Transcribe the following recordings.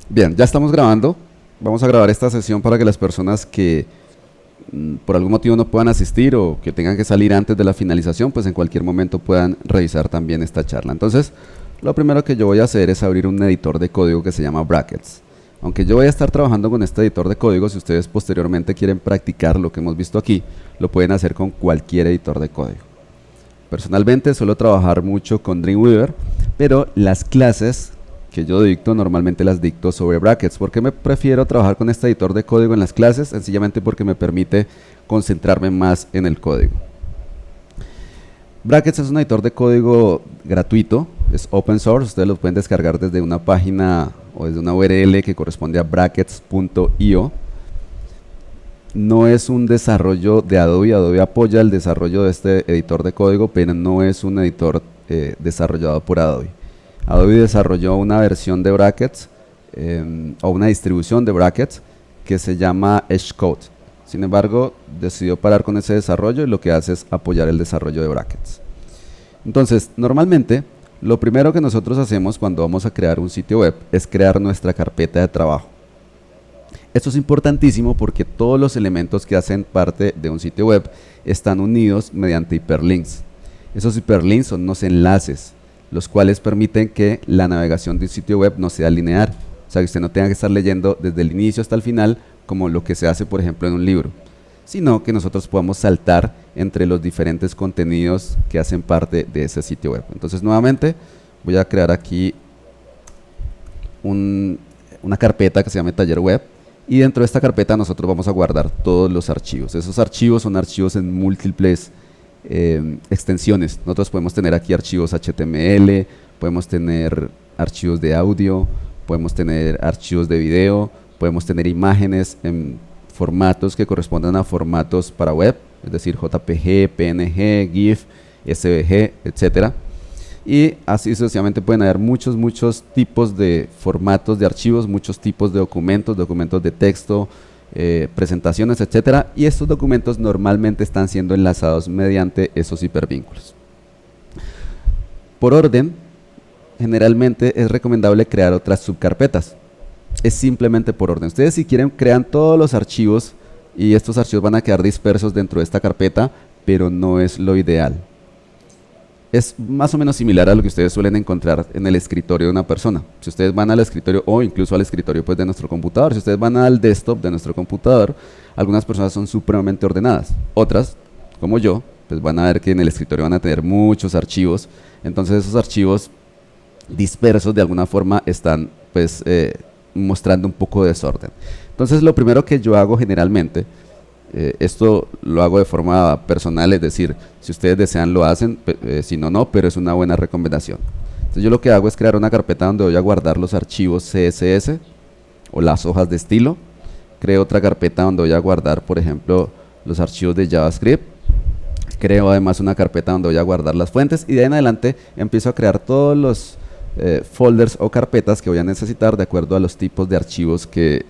Bien, ya estamos grabando. Vamos a grabar esta sesión para que las personas que por algún motivo no puedan asistir o que tengan que salir antes de la finalización, pues en cualquier momento puedan revisar también esta charla. Entonces, lo primero que yo voy a hacer es abrir un editor de código que se llama Brackets. Aunque yo voy a estar trabajando con este editor de código, si ustedes posteriormente quieren practicar lo que hemos visto aquí, lo pueden hacer con cualquier editor de código. Personalmente suelo trabajar mucho con Dreamweaver, pero las clases que yo dicto normalmente las dicto sobre Brackets. ¿Por qué me prefiero trabajar con este editor de código en las clases? Sencillamente porque me permite concentrarme más en el código. Brackets es un editor de código gratuito, es open source, ustedes lo pueden descargar desde una página o desde una URL que corresponde a brackets.io. No es un desarrollo de Adobe. Adobe apoya el desarrollo de este editor de código, pero no es un editor desarrollado por Adobe. Adobe desarrolló una versión de Brackets o una distribución de Brackets que se llama Xcode. Sin embargo, decidió parar con ese desarrollo y lo que hace es apoyar el desarrollo de Brackets. Entonces, normalmente, lo primero que nosotros hacemos cuando vamos a crear un sitio web es crear nuestra carpeta de trabajo. Esto es importantísimo porque todos los elementos que hacen parte de un sitio web están unidos mediante hiperlinks. Esos hiperlinks son unos enlaces, los cuales permiten que la navegación de un sitio web no sea lineal. O sea, que usted no tenga que estar leyendo desde el inicio hasta el final, como lo que se hace, por ejemplo, en un libro, sino que nosotros podamos saltar entre los diferentes contenidos que hacen parte de ese sitio web. Entonces, nuevamente, voy a crear aquí una carpeta que se llama taller web, y dentro de esta carpeta nosotros vamos a guardar todos los archivos. Esos archivos son archivos en múltiples extensiones. Nosotros podemos tener aquí archivos HTML, podemos tener archivos de audio, podemos tener archivos de video, podemos tener imágenes en formatos que correspondan a formatos para web, es decir, JPG, PNG, GIF, SVG, etcétera. Y así sucesivamente pueden haber muchos tipos de formatos de archivos, muchos tipos de documentos, documentos de texto, presentaciones, etcétera, y estos documentos normalmente están siendo enlazados mediante esos hipervínculos. Por orden, generalmente es recomendable crear otras subcarpetas. Es simplemente por orden. Ustedes, si quieren, crean todos los archivos y estos archivos van a quedar dispersos dentro de esta carpeta, pero no es lo ideal. Es más o menos similar a lo que ustedes suelen encontrar en el escritorio de una persona. Si ustedes van al escritorio o incluso al escritorio pues, de nuestro computador, si ustedes van al desktop de nuestro computador, algunas personas son supremamente ordenadas. Otras, como yo, pues van a ver que en el escritorio van a tener muchos archivos. Entonces esos archivos dispersos de alguna forma están pues mostrando un poco de desorden. Entonces lo primero que yo hago generalmente, esto lo hago de forma personal, es decir, si ustedes desean lo hacen, si no, no, pero es una buena recomendación. Entonces yo lo que hago es crear una carpeta donde voy a guardar los archivos CSS o las hojas de estilo. Creo otra carpeta donde voy a guardar, por ejemplo, los archivos de JavaScript. Creo además una carpeta donde voy a guardar las fuentes y de ahí en adelante empiezo a crear todos los folders o carpetas que voy a necesitar de acuerdo a los tipos de archivos que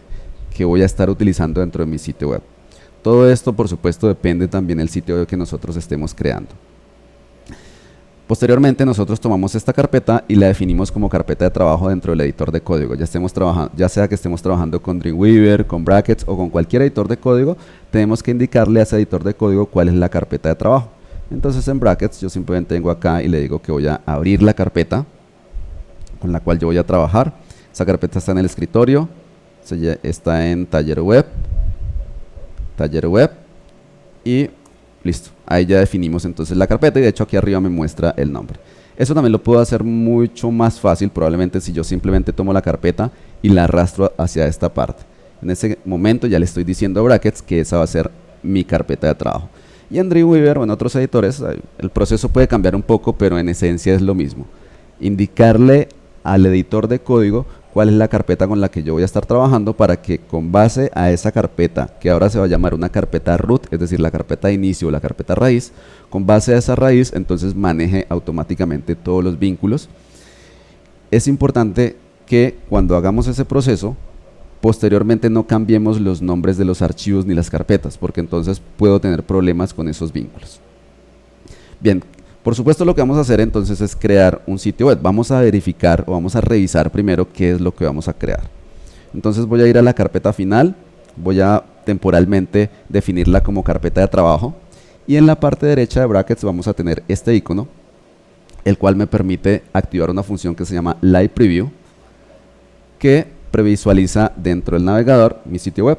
voy a estar utilizando dentro de mi sitio web. Todo esto, por supuesto, depende también del sitio web que nosotros estemos creando. Posteriormente, nosotros tomamos esta carpeta y la definimos como carpeta de trabajo dentro del editor de código. Ya sea que estemos trabajando con Dreamweaver, con Brackets o con cualquier editor de código, tenemos que indicarle a ese editor de código cuál es la carpeta de trabajo. Entonces, en Brackets, yo simplemente vengo acá y le digo que voy a abrir la carpeta con la cual yo voy a trabajar. Esa carpeta está en el escritorio, está en taller web y listo, ahí ya definimos entonces la carpeta y de hecho aquí arriba me muestra el nombre. Eso también lo puedo hacer mucho más fácil probablemente si yo simplemente tomo la carpeta y la arrastro hacia esta parte. En ese momento ya le estoy diciendo a Brackets que esa va a ser mi carpeta de trabajo. Y en Dreamweaver o en otros editores el proceso puede cambiar un poco, pero en esencia es lo mismo. Indicarle al editor de código cuál es la carpeta con la que yo voy a estar trabajando para que con base a esa carpeta, que ahora se va a llamar una carpeta root, es decir, la carpeta de inicio o la carpeta raíz, con base a esa raíz, entonces maneje automáticamente todos los vínculos. Es importante que cuando hagamos ese proceso, posteriormente no cambiemos los nombres de los archivos ni las carpetas, porque entonces puedo tener problemas con esos vínculos. Bien. Por supuesto, lo que vamos a hacer entonces es crear un sitio web. Vamos a verificar o vamos a revisar primero qué es lo que vamos a crear. Entonces voy a ir a la carpeta final, voy a temporalmente definirla como carpeta de trabajo, y en la parte derecha de brackets vamos a tener este icono, el cual me permite activar una función que se llama Live Preview, que previsualiza dentro del navegador mi sitio web.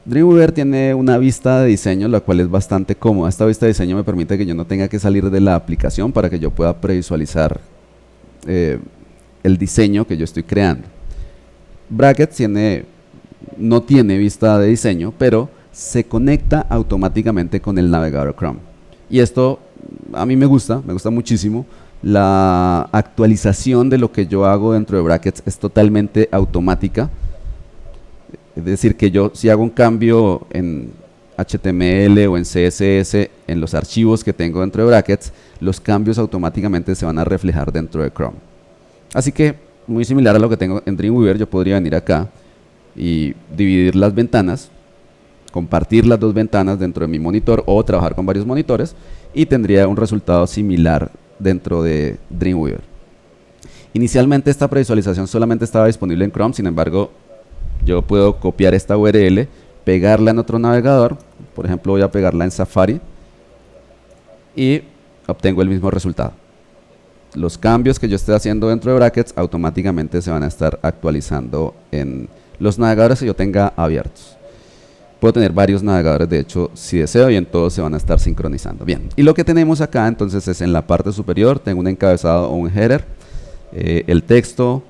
Dreamweaver tiene una vista de diseño, la cual es bastante cómoda. Esta vista de diseño me permite que yo no tenga que salir de la aplicación para que yo pueda previsualizar el diseño que yo estoy creando. Brackets no tiene vista de diseño, pero se conecta automáticamente con el navegador Chrome. Y esto a mí me gusta muchísimo. La actualización de lo que yo hago dentro de Brackets es totalmente automática. Es decir, que yo si hago un cambio en HTML o en CSS en los archivos que tengo dentro de Brackets, los cambios automáticamente se van a reflejar dentro de Chrome. Así que, muy similar a lo que tengo en Dreamweaver, yo podría venir acá y dividir las ventanas, compartir las dos ventanas dentro de mi monitor o trabajar con varios monitores y tendría un resultado similar dentro de Dreamweaver. Inicialmente esta previsualización solamente estaba disponible en Chrome, sin embargo, yo puedo copiar esta URL, pegarla en otro navegador, por ejemplo voy a pegarla en Safari y obtengo el mismo resultado. Los cambios que yo esté haciendo dentro de Brackets automáticamente se van a estar actualizando en los navegadores que yo tenga abiertos. Puedo tener varios navegadores, de hecho, si deseo, y en todos se van a estar sincronizando. Bien, y lo que tenemos acá entonces es en la parte superior, tengo un encabezado o un header, el texto,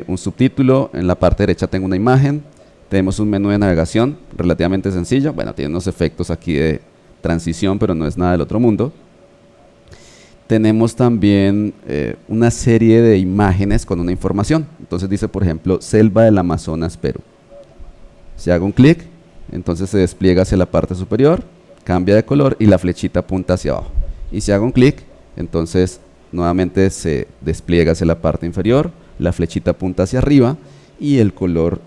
un subtítulo, en la parte derecha tengo una imagen, tenemos un menú de navegación relativamente sencillo, bueno, tiene unos efectos aquí de transición, pero no es nada del otro mundo. Tenemos también una serie de imágenes con una información, entonces dice por ejemplo, selva del Amazonas, Perú. Si hago un clic, entonces se despliega hacia la parte superior, cambia de color y la flechita apunta hacia abajo. Y si hago un clic, entonces nuevamente se despliega hacia la parte inferior, la flechita apunta hacia arriba y el color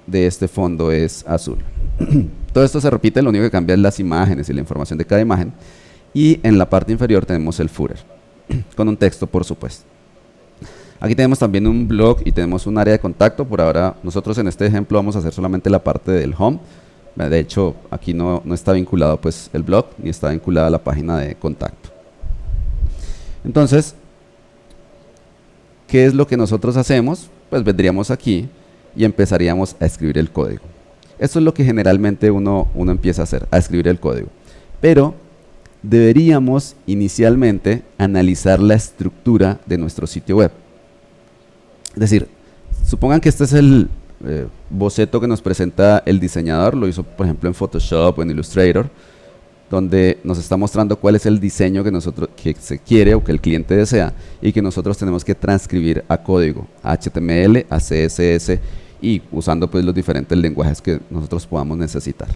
de este fondo es azul. Todo esto se repite, lo único que cambia es las imágenes y la información de cada imagen. Y en la parte inferior tenemos el footer, con un texto por supuesto. Aquí tenemos también un blog y tenemos un área de contacto. Por ahora nosotros en este ejemplo vamos a hacer solamente la parte del home. De hecho, aquí no está vinculado pues el blog, ni está vinculada la página de contacto. Entonces, ¿qué es lo que nosotros hacemos? Pues vendríamos aquí y empezaríamos a escribir el código. Esto es lo que generalmente uno empieza a hacer, a escribir el código. Pero deberíamos inicialmente analizar la estructura de nuestro sitio web. Es decir, supongan que este es el boceto que nos presenta el diseñador, lo hizo por ejemplo en Photoshop o en Illustrator, donde nos está mostrando cuál es el diseño que se quiere o que el cliente desea y que nosotros tenemos que transcribir a código, a HTML, a CSS y usando pues los diferentes lenguajes que nosotros podamos necesitar.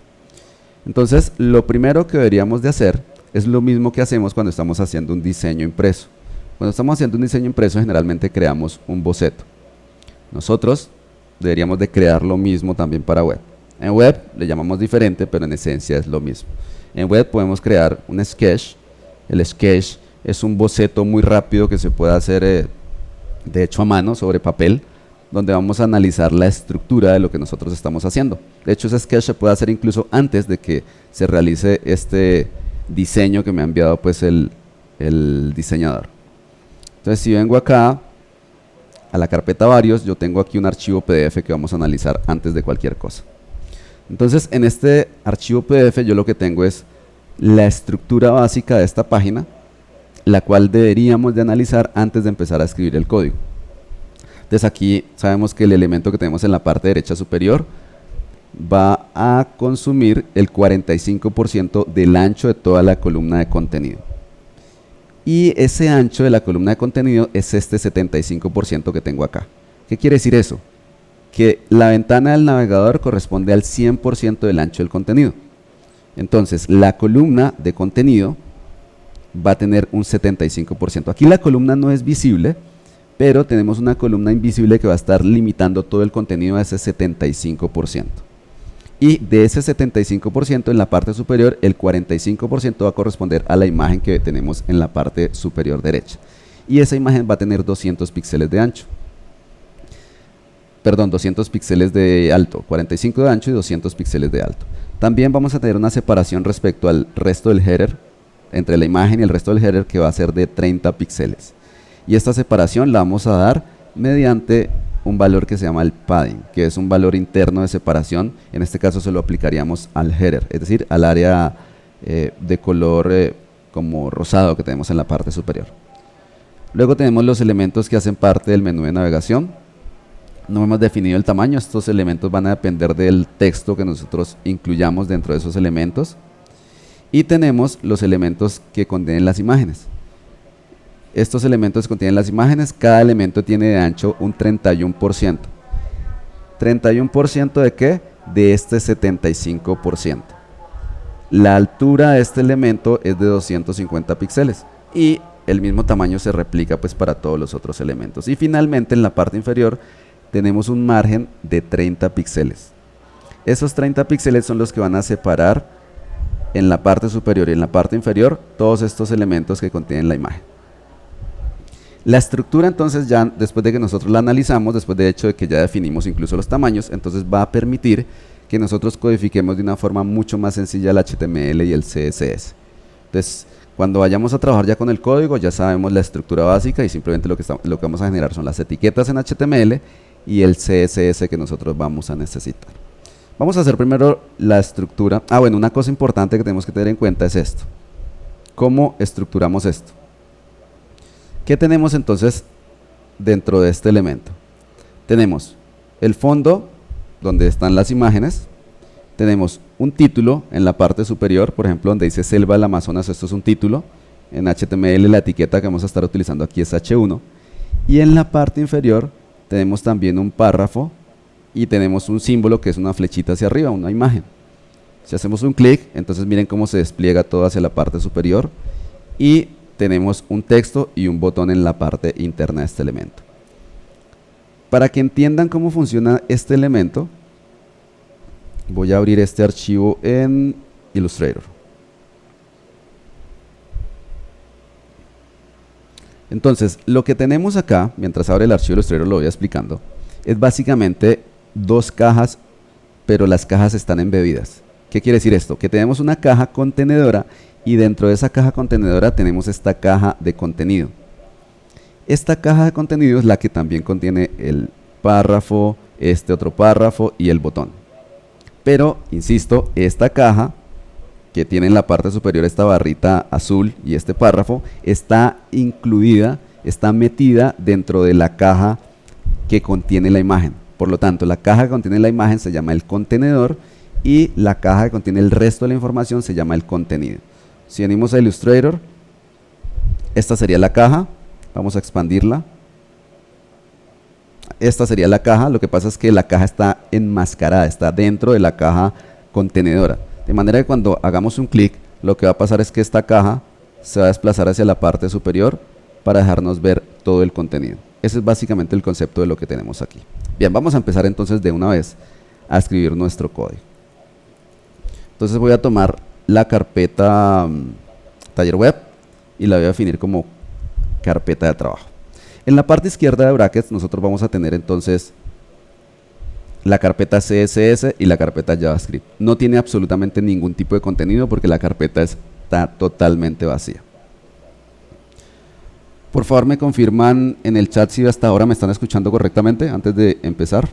Entonces, lo primero que deberíamos de hacer es lo mismo que hacemos cuando estamos haciendo un diseño impreso. Cuando estamos haciendo un diseño impreso, generalmente creamos un boceto. Nosotros deberíamos de crear lo mismo también para web. En web le llamamos diferente, pero en esencia es lo mismo. En web podemos crear un sketch. El sketch es un boceto muy rápido que se puede hacer, de hecho a mano, sobre papel, donde vamos a analizar la estructura de lo que nosotros estamos haciendo. De hecho, ese sketch se puede hacer incluso antes de que se realice este diseño que me ha enviado pues el diseñador. Entonces, si vengo acá a la carpeta varios, yo tengo aquí un archivo PDF que vamos a analizar antes de cualquier cosa. Entonces, en este archivo PDF yo lo que tengo es la estructura básica de esta página, la cual deberíamos de analizar antes de empezar a escribir el código. Entonces aquí sabemos que el elemento que tenemos en la parte derecha superior va a consumir el 45% del ancho de toda la columna de contenido. Y ese ancho de la columna de contenido es este 75% que tengo acá. ¿Qué quiere decir eso? Que la ventana del navegador corresponde al 100% del ancho del contenido. Entonces, la columna de contenido va a tener un 75%. Aquí la columna no es visible, pero tenemos una columna invisible que va a estar limitando todo el contenido a ese 75%. Y de ese 75% en la parte superior, el 45% va a corresponder a la imagen que tenemos en la parte superior derecha. Y esa imagen va a tener 200 píxeles de ancho. perdón, 200 píxeles de alto, 45 de ancho y 200 píxeles de alto. También vamos a tener una separación respecto al resto del header, entre la imagen y el resto del header, que va a ser de 30 píxeles. Y esta separación la vamos a dar mediante un valor que se llama el padding, que es un valor interno de separación. En este caso se lo aplicaríamos al header, es decir, al área de color como rosado que tenemos en la parte superior. Luego tenemos los elementos que hacen parte del menú de navegación. No hemos definido el tamaño, estos elementos van a depender del texto que nosotros incluyamos dentro de esos elementos. Y tenemos los elementos que contienen las imágenes. Estos elementos que contienen las imágenes, cada elemento tiene de ancho un 31%. ¿31% de qué? De este 75%. La altura de este elemento es de 250 píxeles y el mismo tamaño se replica pues para todos los otros elementos. Y finalmente en la parte inferior tenemos un margen de 30 píxeles. Esos 30 píxeles son los que van a separar en la parte superior y en la parte inferior todos estos elementos que contienen la imagen. La estructura entonces, ya después de que nosotros la analizamos, después de hecho de que ya definimos incluso los tamaños, entonces va a permitir que nosotros codifiquemos de una forma mucho más sencilla el HTML y el CSS. Entonces, cuando vayamos a trabajar ya con el código, ya sabemos la estructura básica y simplemente lo que vamos a generar son las etiquetas en HTML y el CSS que nosotros vamos a necesitar. Vamos a hacer primero la estructura. Bueno, una cosa importante que tenemos que tener en cuenta es esto. ¿Cómo estructuramos esto? ¿Qué tenemos entonces dentro de este elemento? Tenemos el fondo, donde están las imágenes. Tenemos un título en la parte superior, por ejemplo, donde dice Selva del Amazonas, esto es un título. En HTML la etiqueta que vamos a estar utilizando aquí es H1. Y en la parte inferior tenemos también un párrafo y tenemos un símbolo que es una flechita hacia arriba, una imagen. Si hacemos un clic, entonces miren cómo se despliega todo hacia la parte superior y tenemos un texto y un botón en la parte interna de este elemento. Para que entiendan cómo funciona este elemento, voy a abrir este archivo en Illustrator. Entonces, lo que tenemos acá, mientras abre el archivo Illustrator lo voy explicando, es básicamente dos cajas, pero las cajas están embebidas. ¿Qué quiere decir esto? Que tenemos una caja contenedora y dentro de esa caja contenedora tenemos esta caja de contenido. Esta caja de contenido es la que también contiene el párrafo, este otro párrafo y el botón. Pero, insisto, esta caja que tiene en la parte superior esta barrita azul y este párrafo está incluida, está metida dentro de la caja que contiene la imagen. Por lo tanto, la caja que contiene la imagen se llama el contenedor y la caja que contiene el resto de la información se llama el contenido. Si venimos a Illustrator, esta sería la caja, vamos a expandirla. Esta sería la caja, lo que pasa es que la caja está enmascarada, está dentro de la caja contenedora. De manera que cuando hagamos un clic, lo que va a pasar es que esta caja se va a desplazar hacia la parte superior para dejarnos ver todo el contenido. Ese es básicamente el concepto de lo que tenemos aquí. Bien, vamos a empezar entonces de una vez a escribir nuestro código. Entonces voy a tomar la carpeta taller web y la voy a definir como carpeta de trabajo. En la parte izquierda de brackets nosotros vamos a tener entonces la carpeta CSS y la carpeta JavaScript. No tiene absolutamente ningún tipo de contenido porque la carpeta está totalmente vacía. Por favor me confirman en el chat si hasta ahora me están escuchando correctamente antes de empezar.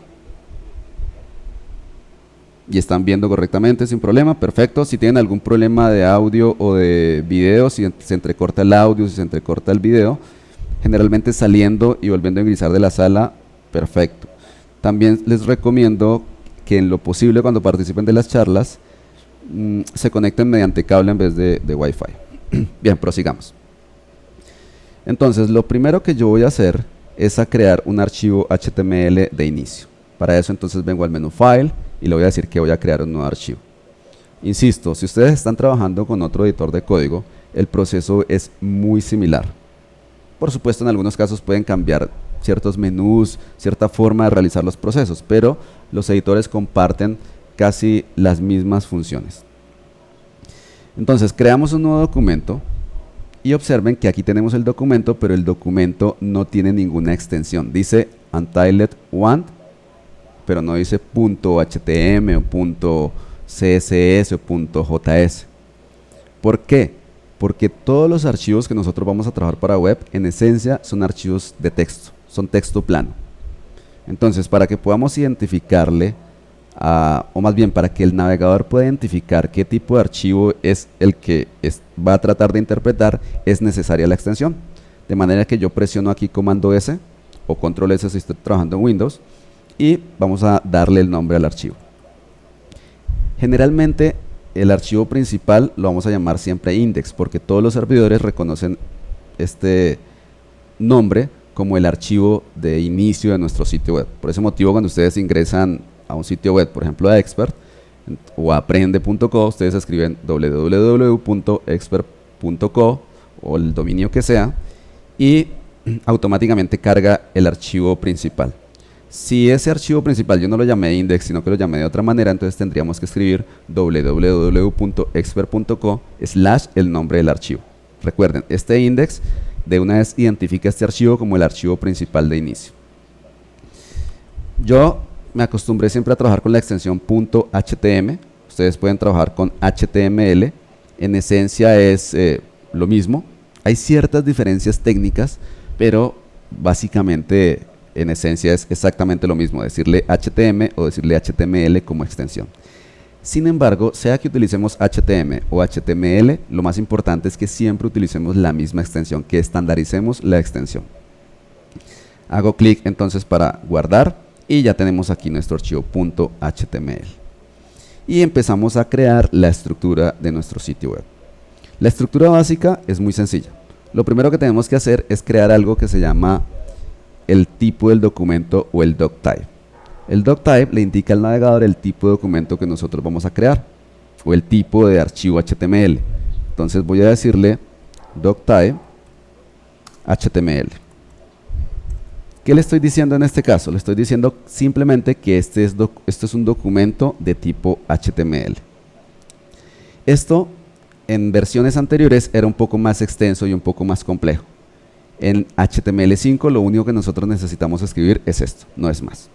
Y están viendo correctamente sin problema, perfecto. Si tienen algún problema de audio o de video, si se entrecorta el audio, si se entrecorta el video, generalmente saliendo y volviendo a ingresar de la sala, perfecto. También les recomiendo que en lo posible cuando participen de las charlas se conecten mediante cable en vez de Wi-Fi. Bien, prosigamos. Entonces, lo primero que yo voy a hacer es a crear un archivo HTML de inicio. Para eso entonces vengo al menú File y le voy a decir que voy a crear un nuevo archivo. Insisto, si ustedes están trabajando con otro editor de código, el proceso es muy similar. Por supuesto, en algunos casos pueden cambiar ciertos menús, cierta forma de realizar los procesos, pero los editores comparten casi las mismas funciones. Entonces, creamos un nuevo documento y observen que aquí tenemos el documento, pero el documento no tiene ninguna extensión. Dice Untitled 1 pero no dice .htm o .css o .js. ¿Por qué? Porque todos los archivos que nosotros vamos a trabajar para web, en esencia, son archivos de texto, son texto plano. Entonces, para que podamos identificarle, o más bien para que el navegador pueda identificar qué tipo de archivo es el que va a tratar de interpretar, es necesaria la extensión. De manera que yo presiono aquí comando S o control S si estoy trabajando en Windows y vamos a darle el nombre al archivo. Generalmente el archivo principal lo vamos a llamar siempre index, porque todos los servidores reconocen este nombre como el archivo de inicio de nuestro sitio web. Por ese motivo, cuando ustedes ingresan a un sitio web, por ejemplo a Expert o a aprende.co, ustedes escriben www.expert.co o el dominio que sea y automáticamente carga el archivo principal. Si ese archivo principal yo no lo llamé index, sino que lo llamé de otra manera, entonces tendríamos que escribir www.expert.co / el nombre del archivo. Recuerden, este index de una vez identifica este archivo como el archivo principal de inicio. Yo me acostumbré siempre a trabajar con la extensión .htm. Ustedes pueden trabajar con HTML. En esencia es lo mismo. Hay ciertas diferencias técnicas, pero básicamente en esencia es exactamente lo mismo, decirle HTM o decirle HTML como extensión. Sin embargo, sea que utilicemos HTM o HTML, lo más importante es que siempre utilicemos la misma extensión, que estandaricemos la extensión. Hago clic entonces para guardar y ya tenemos aquí nuestro archivo .html. Y empezamos a crear la estructura de nuestro sitio web. La estructura básica es muy sencilla. Lo primero que tenemos que hacer es crear algo que se llama el tipo del documento o el doctype. El doctype le indica al navegador el tipo de documento que nosotros vamos a crear o el tipo de archivo HTML. Entonces voy a decirle doctype HTML. ¿Qué le estoy diciendo en este caso? Le estoy diciendo simplemente que este es un documento de tipo HTML. Esto en versiones anteriores era un poco más extenso y un poco más complejo. En HTML5 lo único que nosotros necesitamos escribir es esto, no es más.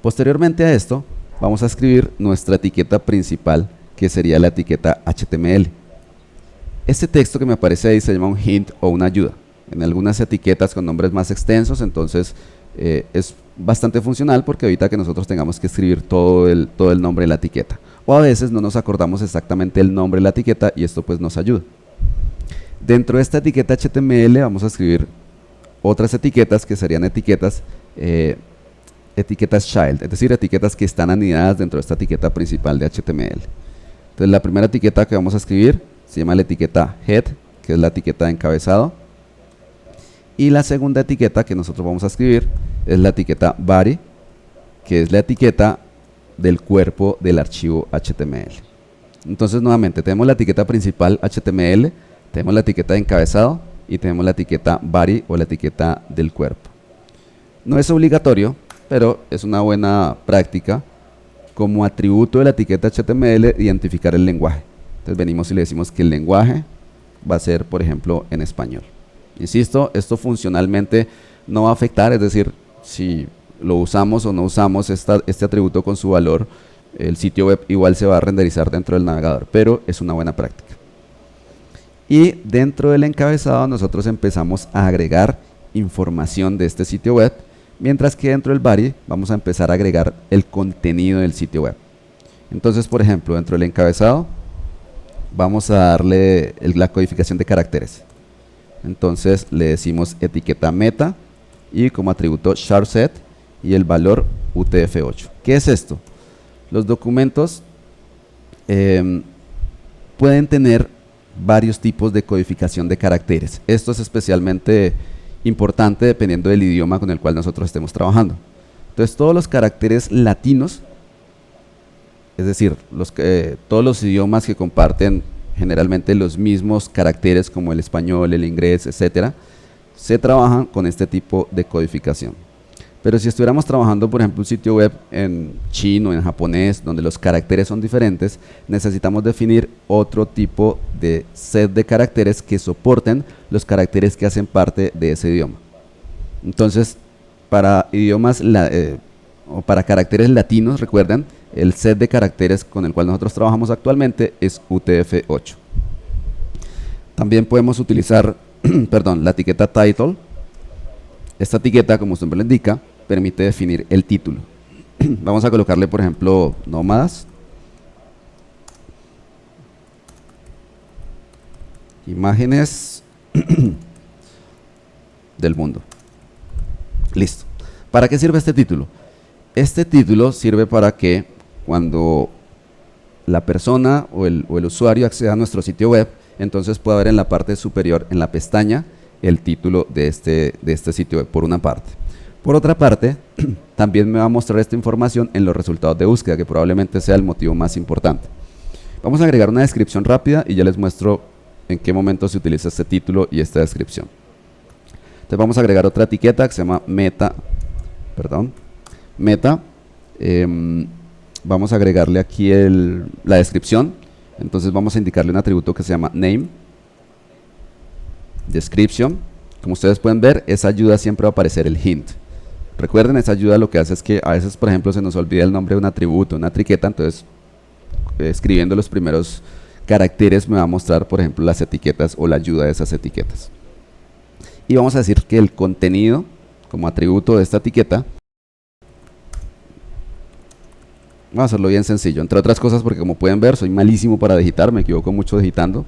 Posteriormente a esto, vamos a escribir nuestra etiqueta principal, que sería la etiqueta HTML. Este texto que me aparece ahí se llama un hint o una ayuda. En algunas etiquetas con nombres más extensos, entonces es bastante funcional porque evita que nosotros tengamos que escribir todo el nombre de la etiqueta. O a veces no nos acordamos exactamente el nombre de la etiqueta y esto pues nos ayuda. Dentro de esta etiqueta HTML vamos a escribir otras etiquetas que serían etiquetas child, es decir, etiquetas que están anidadas dentro de esta etiqueta principal de HTML. Entonces la primera etiqueta que vamos a escribir se llama la etiqueta head, que es la etiqueta de encabezado. Y la segunda etiqueta que nosotros vamos a escribir es la etiqueta body, que es la etiqueta del cuerpo del archivo HTML. Entonces nuevamente tenemos la etiqueta principal HTML, tenemos la etiqueta de encabezado y tenemos la etiqueta body o la etiqueta del cuerpo. No es obligatorio, pero es una buena práctica como atributo de la etiqueta HTML identificar el lenguaje. Entonces venimos y le decimos que el lenguaje va a ser, por ejemplo, en español. Insisto, esto funcionalmente no va a afectar, es decir, si lo usamos o no usamos este atributo con su valor, el sitio web igual se va a renderizar dentro del navegador, pero es una buena práctica. Y dentro del encabezado nosotros empezamos a agregar información de este sitio web, mientras que dentro del body vamos a empezar a agregar el contenido del sitio web. Entonces, por ejemplo, dentro del encabezado vamos a darle la codificación de caracteres. Entonces le decimos etiqueta meta y como atributo charset y el valor UTF-8. ¿Qué es esto? Los documentos pueden tener varios tipos de codificación de caracteres. Esto es especialmente importante dependiendo del idioma con el cual nosotros estemos trabajando. Entonces todos los caracteres latinos, es decir, todos los idiomas que comparten generalmente los mismos caracteres como el español, el inglés, etcétera, se trabajan con este tipo de codificación. Pero si estuviéramos trabajando, por ejemplo, un sitio web en chino, en japonés, donde los caracteres son diferentes, necesitamos definir otro tipo de set de caracteres que soporten los caracteres que hacen parte de ese idioma. Entonces, para idiomas o para caracteres latinos, recuerden, el set de caracteres con el cual nosotros trabajamos actualmente es UTF-8. También podemos utilizar perdón, la etiqueta title. Esta etiqueta, como su nombre lo indica, permite definir el título. Vamos a colocarle, por ejemplo, nómadas. Imágenes del mundo. Listo. ¿Para qué sirve este título? Este título sirve para que cuando la persona o el usuario acceda a nuestro sitio web, entonces pueda ver en la parte superior, en la pestaña, el título de este sitio web, por una parte. Por otra parte, también me va a mostrar esta información en los resultados de búsqueda, que probablemente sea el motivo más importante. Vamos a agregar una descripción rápida y ya les muestro en qué momento se utiliza este título y esta descripción. Entonces vamos a agregar otra etiqueta que se llama meta. Vamos a agregarle aquí la descripción. Entonces vamos a indicarle un atributo que se llama name, description. Como ustedes pueden ver, esa ayuda siempre va a aparecer el hint. Recuerden, esa ayuda lo que hace es que a veces, por ejemplo, se nos olvida el nombre de un atributo, una etiqueta, entonces escribiendo los primeros caracteres me va a mostrar, por ejemplo, las etiquetas o la ayuda de esas etiquetas. Y vamos a decir que el contenido, como atributo de esta etiqueta, vamos a hacerlo bien sencillo, entre otras cosas porque como pueden ver soy malísimo para digitar, me equivoco mucho digitando.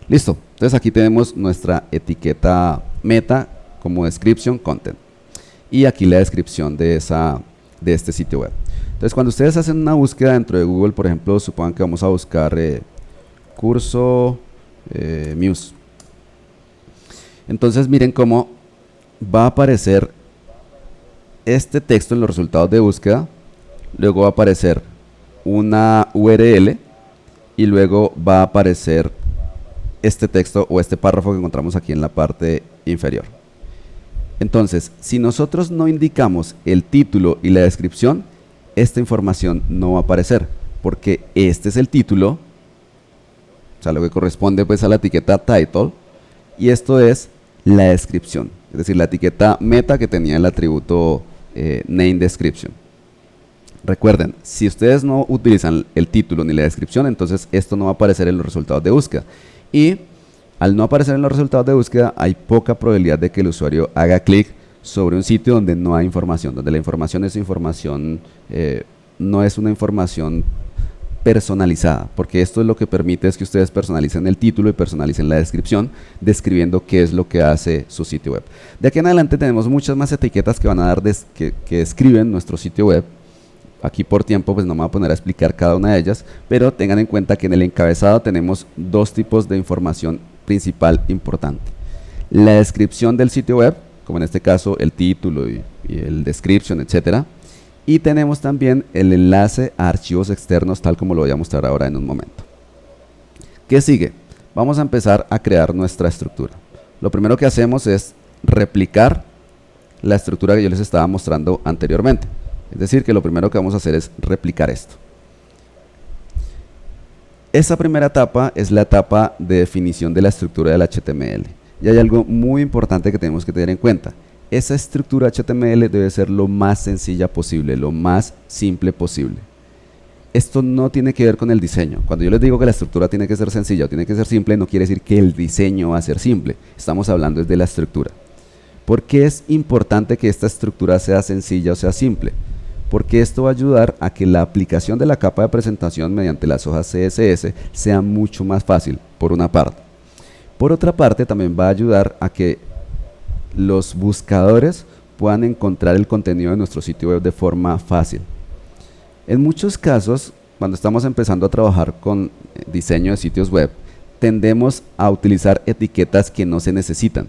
Listo, entonces aquí tenemos nuestra etiqueta meta como description content y aquí la descripción de este sitio web. Entonces cuando ustedes hacen una búsqueda dentro de Google, por ejemplo, supongan que vamos a buscar curso Muse. Entonces miren cómo va a aparecer este texto en los resultados de búsqueda. Luego va a aparecer una URL y luego va a aparecer este texto o este párrafo que encontramos aquí en la parte inferior. Entonces, si nosotros no indicamos el título y la descripción, esta información no va a aparecer, porque este es el título, o sea, lo que corresponde pues a la etiqueta title, y esto es la descripción, es decir, la etiqueta meta que tenía el atributo name description. Recuerden, si ustedes no utilizan el título ni la descripción, entonces esto no va a aparecer en los resultados de búsqueda. Y al no aparecer en los resultados de búsqueda, hay poca probabilidad de que el usuario haga clic sobre un sitio donde no hay información, donde la información es información, no es una información personalizada, porque esto es lo que permite es que ustedes personalicen el título y personalicen la descripción, describiendo qué es lo que hace su sitio web. De aquí en adelante tenemos muchas más etiquetas que van a dar que describen nuestro sitio web. Aquí por tiempo pues no me voy a poner a explicar cada una de ellas, pero tengan en cuenta que en el encabezado tenemos dos tipos de información principal importante. La descripción del sitio web, como en este caso el título y el description, etcétera. Y tenemos también el enlace a archivos externos, tal como lo voy a mostrar ahora en un momento. ¿Qué sigue? Vamos a empezar a crear nuestra estructura. Lo primero que hacemos es replicar la estructura que yo les estaba mostrando anteriormente. Es decir, que lo primero que vamos a hacer es replicar esto. Esa primera etapa es la etapa de definición de la estructura del HTML. Y hay algo muy importante que tenemos que tener en cuenta. Esa estructura HTML debe ser lo más sencilla posible, lo más simple posible. Esto no tiene que ver con el diseño. Cuando yo les digo que la estructura tiene que ser sencilla o tiene que ser simple, no quiere decir que el diseño va a ser simple. Estamos hablando de la estructura. ¿Por qué es importante que esta estructura sea sencilla o sea simple? Porque esto va a ayudar a que la aplicación de la capa de presentación mediante las hojas CSS sea mucho más fácil, por una parte. Por otra parte, también va a ayudar a que los buscadores puedan encontrar el contenido de nuestro sitio web de forma fácil. En muchos casos, cuando estamos empezando a trabajar con diseño de sitios web, tendemos a utilizar etiquetas que no se necesitan.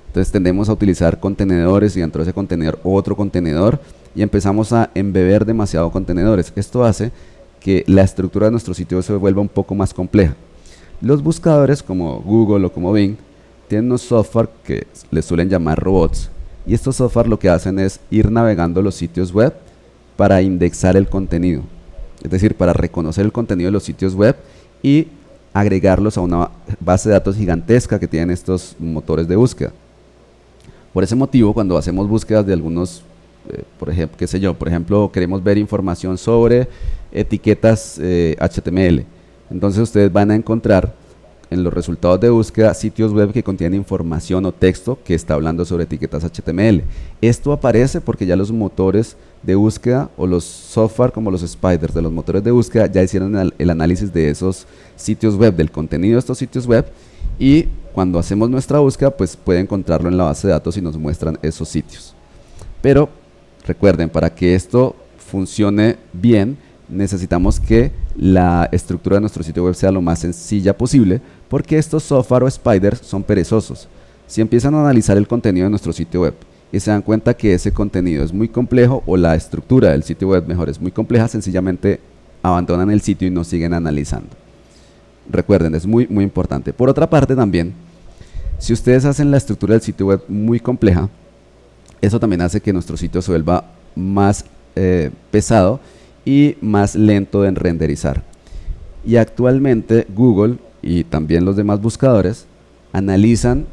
Entonces tendemos a utilizar contenedores y dentro de ese contenedor otro contenedor y empezamos a embeber demasiado contenedores. Esto hace que la estructura de nuestro sitio se vuelva un poco más compleja. Los buscadores como Google o como Bing tienen unos software que les suelen llamar robots y estos software lo que hacen es ir navegando los sitios web para indexar el contenido, es decir, para reconocer el contenido de los sitios web y agregarlos a una base de datos gigantesca que tienen estos motores de búsqueda. Por ese motivo, cuando hacemos búsquedas de algunos por ejemplo, qué sé yo, por ejemplo, queremos ver información sobre etiquetas HTML. Entonces ustedes van a encontrar en los resultados de búsqueda sitios web que contienen información o texto que está hablando sobre etiquetas HTML. Esto aparece porque ya los motores de búsqueda o los software como los spiders de los motores de búsqueda ya hicieron el análisis de esos sitios web, del contenido de estos sitios web, y cuando hacemos nuestra búsqueda pues puede encontrarlo en la base de datos y nos muestran esos sitios. Pero recuerden, para que esto funcione bien necesitamos que la estructura de nuestro sitio web sea lo más sencilla posible, porque estos software o spiders son perezosos. Si empiezan a analizar el contenido de nuestro sitio web y se dan cuenta que ese contenido es muy complejo o la estructura del sitio web mejor es muy compleja, sencillamente abandonan el sitio y no siguen analizando. Recuerden, es muy importante. Por otra parte también, si ustedes hacen la estructura del sitio web muy compleja, eso también hace que nuestro sitio se vuelva más pesado y más lento en renderizar. Y actualmente Google y también los demás buscadores analizan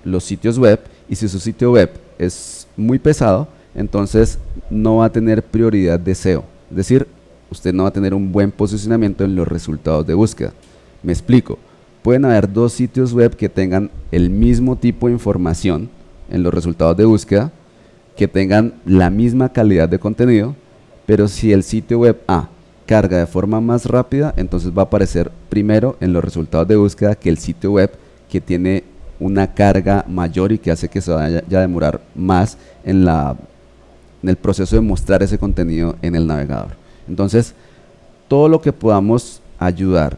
los sitios web, y si su sitio web es muy pesado, entonces no va a tener prioridad de SEO. Es decir, usted no va a tener un buen posicionamiento en los resultados de búsqueda. Me explico. Pueden haber dos sitios web que tengan el mismo tipo de información en los resultados de búsqueda, que tengan la misma calidad de contenido, pero si el sitio web A carga de forma más rápida, entonces va a aparecer primero en los resultados de búsqueda que el sitio web que tiene una carga mayor y que hace que se vaya a demorar más en el proceso de mostrar ese contenido en el navegador. Entonces, todo lo que podamos ayudar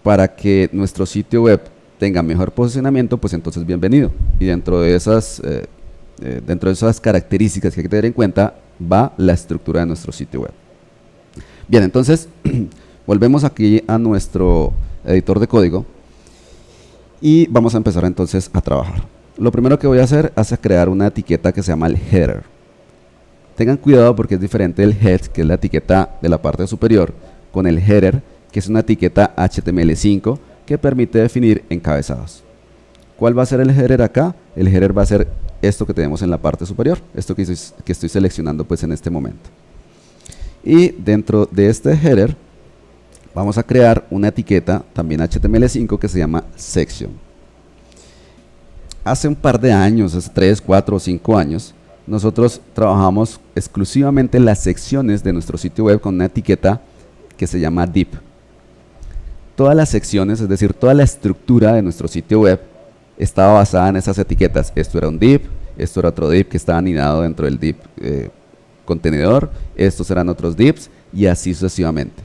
para que nuestro sitio web tenga mejor posicionamiento, pues entonces bienvenido. Y dentro de esas características que hay que tener en cuenta va la estructura de nuestro sitio web. Bien, entonces volvemos aquí a nuestro editor de código y vamos a empezar entonces a trabajar. Lo primero que voy a hacer es crear una etiqueta que se llama el header. Tengan cuidado porque es diferente del head, que es la etiqueta de la parte superior, con el header, que es una etiqueta HTML5 que permite definir encabezados. ¿Cuál va a ser el header acá? El header va a ser esto que tenemos en la parte superior, esto que estoy seleccionando pues en este momento. Y dentro de este header vamos a crear una etiqueta también HTML5 que se llama section. Hace un par de años, hace 3, 4 o 5 años, nosotros trabajamos exclusivamente las secciones de nuestro sitio web con una etiqueta que se llama div. Todas las secciones, es decir, toda la estructura de nuestro sitio web estaba basada en esas etiquetas. Esto era un div, esto era otro div que estaba anidado dentro del div contenedor, estos eran otros divs y así sucesivamente.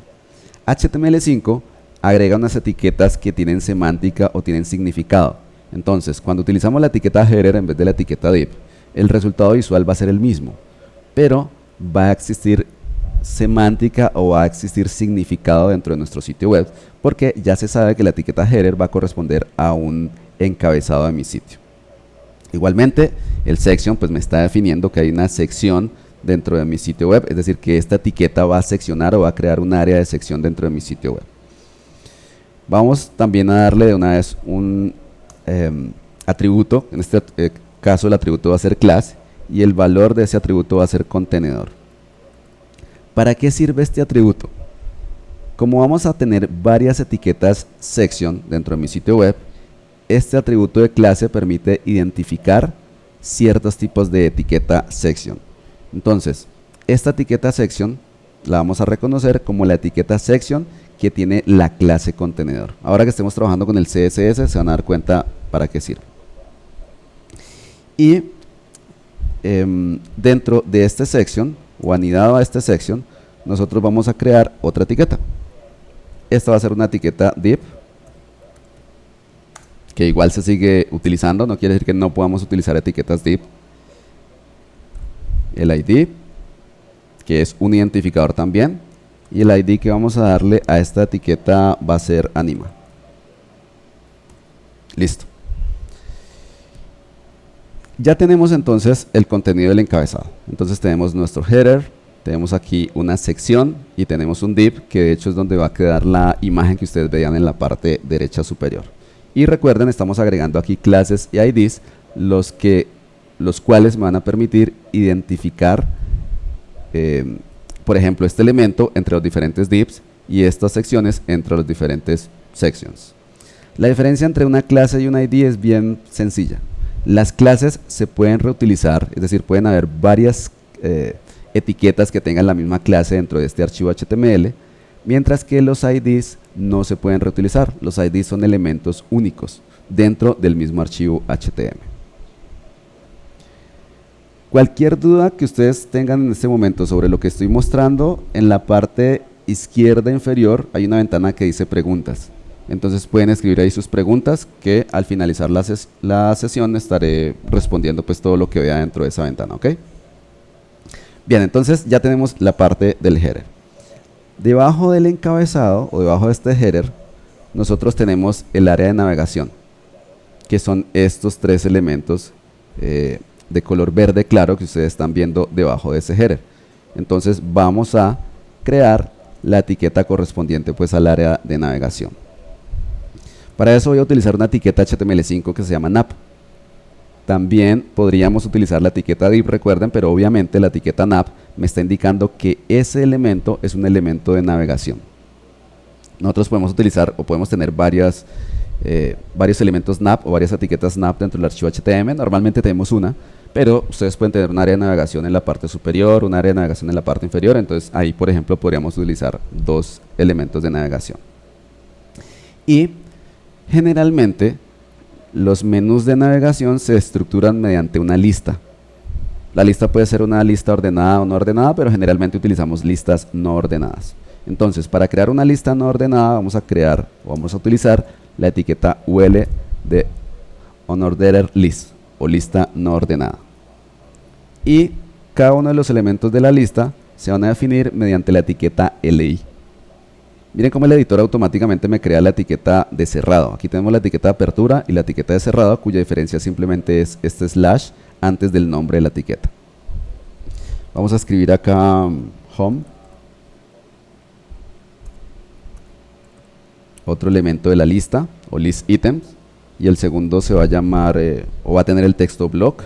HTML5 agrega unas etiquetas que tienen semántica o tienen significado. Entonces, cuando utilizamos la etiqueta header en vez de la etiqueta div, el resultado visual va a ser el mismo, pero va a existir semántica o va a existir significado dentro de nuestro sitio web, porque ya se sabe que la etiqueta header va a corresponder a un encabezado de mi sitio. Igualmente, el section pues me está definiendo que hay una sección dentro de mi sitio web, es decir, que esta etiqueta va a seccionar o va a crear un área de sección dentro de mi sitio web. Vamos también a darle de una vez un atributo. En este caso el atributo va a ser class y el valor de ese atributo va a ser contenedor. ¿Para qué sirve este atributo? Como vamos a tener varias etiquetas section dentro de mi sitio web, este atributo de clase permite identificar ciertos tipos de etiqueta section. Entonces, esta etiqueta section la vamos a reconocer como la etiqueta section que tiene la clase contenedor. Ahora que estemos trabajando con el CSS se van a dar cuenta para qué sirve. Y dentro de este section o anidado a este section, nosotros vamos a crear otra etiqueta. Esta va a ser una etiqueta div que igual se sigue utilizando, no quiere decir que no podamos utilizar etiquetas div. El ID, que es un identificador también, y el ID que vamos a darle a esta etiqueta va a ser anima. Listo. Ya tenemos entonces el contenido del encabezado. Entonces tenemos nuestro header, tenemos aquí una sección y tenemos un div, que de hecho es donde va a quedar la imagen que ustedes veían en la parte derecha superior. Y recuerden, estamos agregando aquí clases y IDs, los los cuales me van a permitir identificar, por ejemplo, este elemento entre los diferentes divs y estas secciones entre los diferentes sections. La diferencia entre una clase y un ID es bien sencilla. Las clases se pueden reutilizar, es decir, pueden haber varias etiquetas que tengan la misma clase dentro de este archivo HTML, mientras que los IDs no se pueden reutilizar. Los IDs son elementos únicos dentro del mismo archivo HTML. Cualquier duda que ustedes tengan en este momento sobre lo que estoy mostrando, en la parte izquierda inferior hay una ventana que dice preguntas. Entonces pueden escribir ahí sus preguntas, que al finalizar la sesión estaré respondiendo pues todo lo que vea dentro de esa ventana, ¿ok? Bien, entonces ya tenemos la parte del header. Debajo del encabezado o debajo de este header, nosotros tenemos el área de navegación, que son estos tres elementos de color verde claro que ustedes están viendo debajo de ese header. Entonces vamos a crear la etiqueta correspondiente pues al área de navegación. Para eso voy a utilizar una etiqueta HTML5 que se llama nav. También podríamos utilizar la etiqueta div, recuerden, pero obviamente la etiqueta nav me está indicando que ese elemento es un elemento de navegación. Nosotros podemos utilizar o podemos tener varios elementos nav o varias etiquetas nav dentro del archivo HTML. Normalmente tenemos una, pero ustedes pueden tener un área de navegación en la parte superior, un área de navegación en la parte inferior. Entonces ahí, por ejemplo, podríamos utilizar dos elementos de navegación. Y generalmente los menús de navegación se estructuran mediante una lista. La lista puede ser una lista ordenada o no ordenada, pero generalmente utilizamos listas no ordenadas. Entonces, para crear una lista no ordenada vamos a utilizar la etiqueta UL de unordered list o lista no ordenada. Y cada uno de los elementos de la lista se van a definir mediante la etiqueta LI. Miren cómo el editor automáticamente me crea la etiqueta de cerrado. Aquí tenemos la etiqueta de apertura y la etiqueta de cerrado, cuya diferencia simplemente es este slash antes del nombre de la etiqueta. Vamos a escribir acá home, otro elemento de la lista o list items, y el segundo se va a llamar o va a tener el texto block,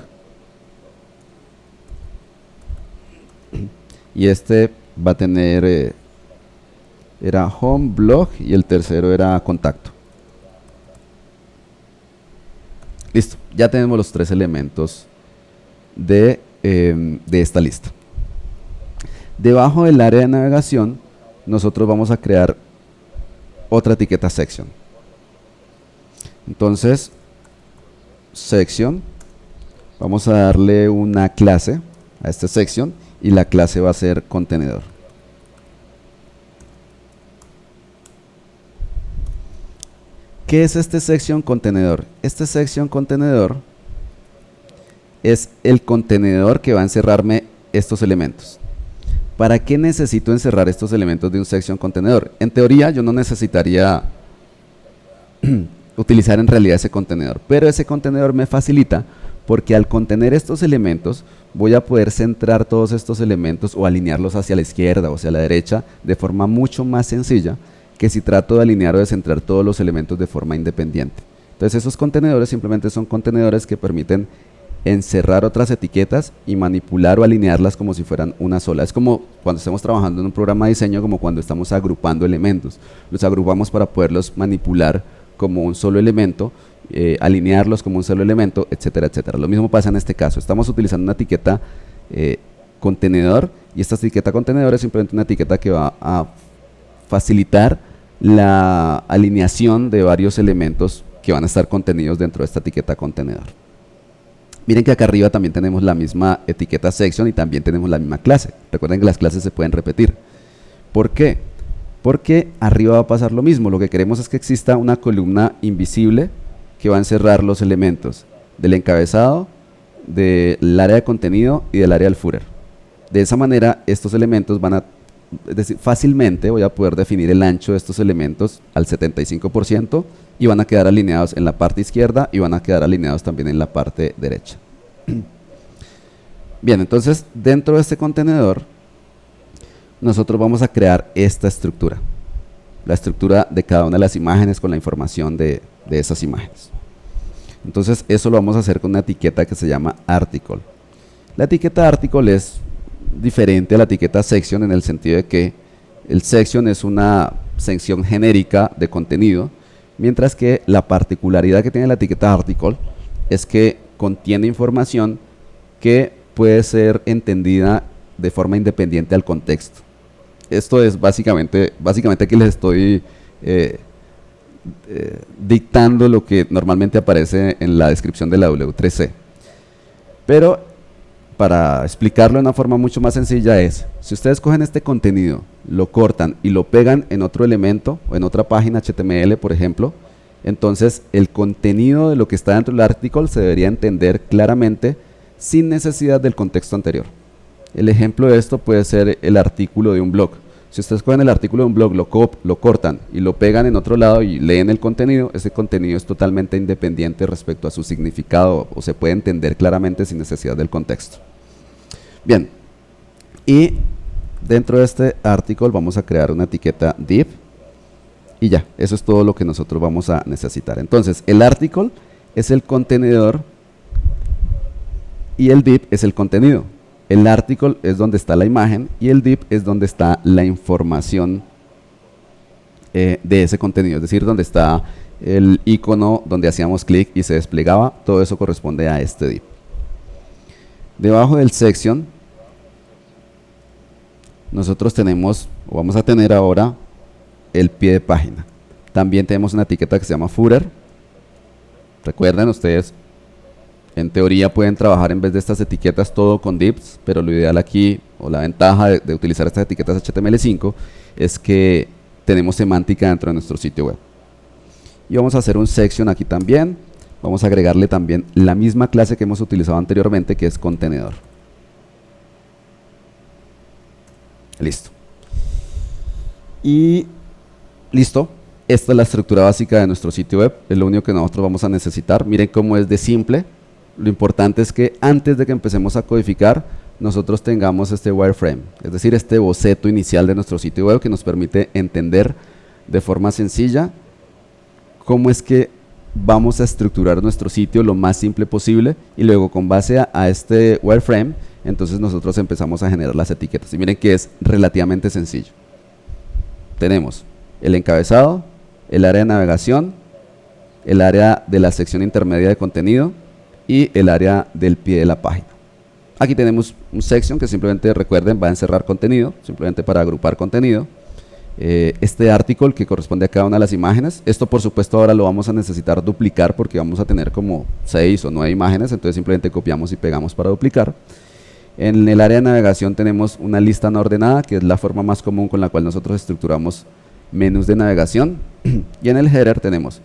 y este va a tener era home, blog, y el tercero era contacto. Listo, ya tenemos los tres elementos de esta lista. Debajo del área de navegación nosotros vamos a crear otra etiqueta section. Entonces section, vamos a darle una clase a este section y la clase va a ser contenedor. ¿Qué es este section contenedor? Este section contenedor es el contenedor que va a encerrarme estos elementos. ¿Para qué necesito encerrar estos elementos de un section contenedor? En teoría yo no necesitaría utilizar en realidad ese contenedor, pero ese contenedor me facilita porque al contener estos elementos voy a poder centrar todos estos elementos o alinearlos hacia la izquierda o hacia la derecha de forma mucho más sencilla que si trato de alinear o de centrar todos los elementos de forma independiente. Entonces esos contenedores simplemente son contenedores que permiten encerrar otras etiquetas y manipular o alinearlas como si fueran una sola. Es como cuando estamos trabajando en un programa de diseño, como cuando estamos agrupando elementos. Los agrupamos para poderlos manipular como un solo elemento, alinearlos como un solo elemento, etcétera, etcétera. Lo mismo pasa en este caso. Estamos utilizando una etiqueta contenedor, y esta etiqueta contenedor es simplemente una etiqueta que va a facilitar la alineación de varios elementos que van a estar contenidos dentro de esta etiqueta contenedor. Miren que acá arriba también tenemos la misma etiqueta section y también tenemos la misma clase. Recuerden que las clases se pueden repetir. ¿Por qué? Porque arriba va a pasar lo mismo. Lo que queremos es que exista una columna invisible que va a encerrar los elementos del encabezado, del área de contenido y del área del footer. De esa manera estos elementos van a, es decir, fácilmente voy a poder definir el ancho de estos elementos al 75% y van a quedar alineados en la parte izquierda y van a quedar alineados también en la parte derecha. Bien, entonces dentro de este contenedor nosotros vamos a crear esta estructura, la estructura de cada una de las imágenes con la información de esas imágenes. Entonces eso lo vamos a hacer con una etiqueta que se llama article. La etiqueta article es diferente a la etiqueta section en el sentido de que el section es una sección genérica de contenido, mientras que la particularidad que tiene la etiqueta article es que contiene información que puede ser entendida de forma independiente al contexto. Esto es básicamente aquí les estoy dictando lo que normalmente aparece en la descripción de la W3C. Pero para explicarlo de una forma mucho más sencilla es, si ustedes cogen este contenido, lo cortan y lo pegan en otro elemento o en otra página HTML, por ejemplo, entonces el contenido de lo que está dentro del artículo se debería entender claramente sin necesidad del contexto anterior. El ejemplo de esto puede ser el artículo de un blog. Si ustedes cogen el artículo de un blog, lo cortan y lo pegan en otro lado y leen el contenido, ese contenido es totalmente independiente respecto a su significado o se puede entender claramente sin necesidad del contexto. Bien, y dentro de este artículo vamos a crear una etiqueta div y ya, eso es todo lo que nosotros vamos a necesitar. Entonces, el artículo es el contenedor y el div es el contenido. El article es donde está la imagen y el div es donde está la información de ese contenido, es decir, donde está el icono donde hacíamos clic y se desplegaba, todo eso corresponde a este div. Debajo del section nosotros tenemos, o vamos a tener ahora, el pie de página. También tenemos una etiqueta que se llama footer. Recuerden ustedes, en teoría pueden trabajar en vez de estas etiquetas todo con divs, pero lo ideal aquí, o la ventaja de utilizar estas etiquetas HTML5 es que tenemos semántica dentro de nuestro sitio web. Y vamos a hacer un section aquí también. Vamos a agregarle también la misma clase que hemos utilizado anteriormente, que es contenedor. Listo. Y listo. Esta es la estructura básica de nuestro sitio web. Es lo único que nosotros vamos a necesitar. Miren cómo es de simple. Lo importante es que antes de que empecemos a codificar, nosotros tengamos este wireframe, es decir, este boceto inicial de nuestro sitio web que nos permite entender de forma sencilla cómo es que vamos a estructurar nuestro sitio lo más simple posible y luego con base a este wireframe, entonces nosotros empezamos a generar las etiquetas. Y miren que es relativamente sencillo. Tenemos el encabezado, el área de navegación, el área de la sección intermedia de contenido y el área del pie de la página. Aquí tenemos un section que simplemente, recuerden, va a encerrar contenido, simplemente para agrupar contenido. Este artículo que corresponde a cada una de las imágenes. Esto por supuesto ahora lo vamos a necesitar duplicar porque vamos a tener como 6 o 9 imágenes, entonces simplemente copiamos y pegamos para duplicar. En el área de navegación tenemos una lista no ordenada, que es la forma más común con la cual nosotros estructuramos menús de navegación. Y en el header tenemos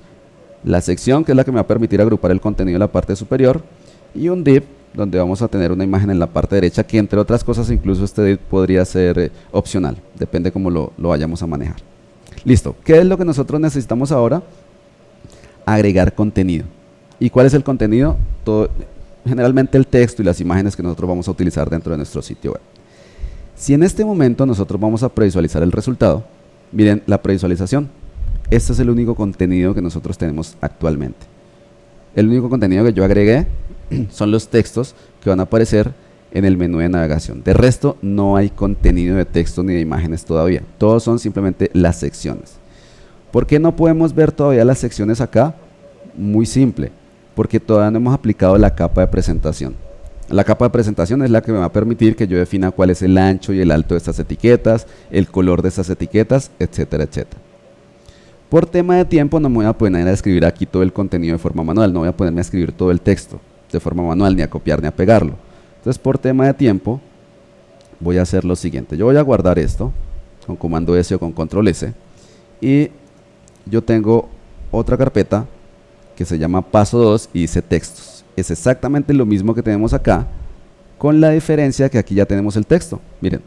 la sección, que es la que me va a permitir agrupar el contenido en la parte superior, y un div donde vamos a tener una imagen en la parte derecha, que entre otras cosas incluso este div podría ser opcional, depende cómo lo vayamos a manejar. Listo, ¿qué es lo que nosotros necesitamos ahora? Agregar contenido. ¿Y cuál es el contenido? Generalmente el texto y las imágenes que nosotros vamos a utilizar dentro de nuestro sitio web. Si en este momento nosotros vamos a previsualizar el resultado, miren la previsualización. Este es el único contenido que nosotros tenemos actualmente. El único contenido que yo agregué son los textos que van a aparecer en el menú de navegación. De resto, no hay contenido de texto ni de imágenes todavía. Todos son simplemente las secciones. ¿Por qué no podemos ver todavía las secciones acá? Muy simple, porque todavía no hemos aplicado la capa de presentación. La capa de presentación es la que me va a permitir que yo defina cuál es el ancho y el alto de estas etiquetas, el color de estas etiquetas, etcétera, etcétera. Por tema de tiempo no me voy a poner a escribir aquí todo el contenido de forma manual, no voy a ponerme a escribir todo el texto de forma manual, ni a copiar ni a pegarlo. Entonces por tema de tiempo voy a hacer lo siguiente, yo voy a guardar esto con comando S o con control S y yo tengo otra carpeta que se llama paso 2 y dice textos. Es exactamente lo mismo que tenemos acá, con la diferencia que aquí ya tenemos el texto. Miren,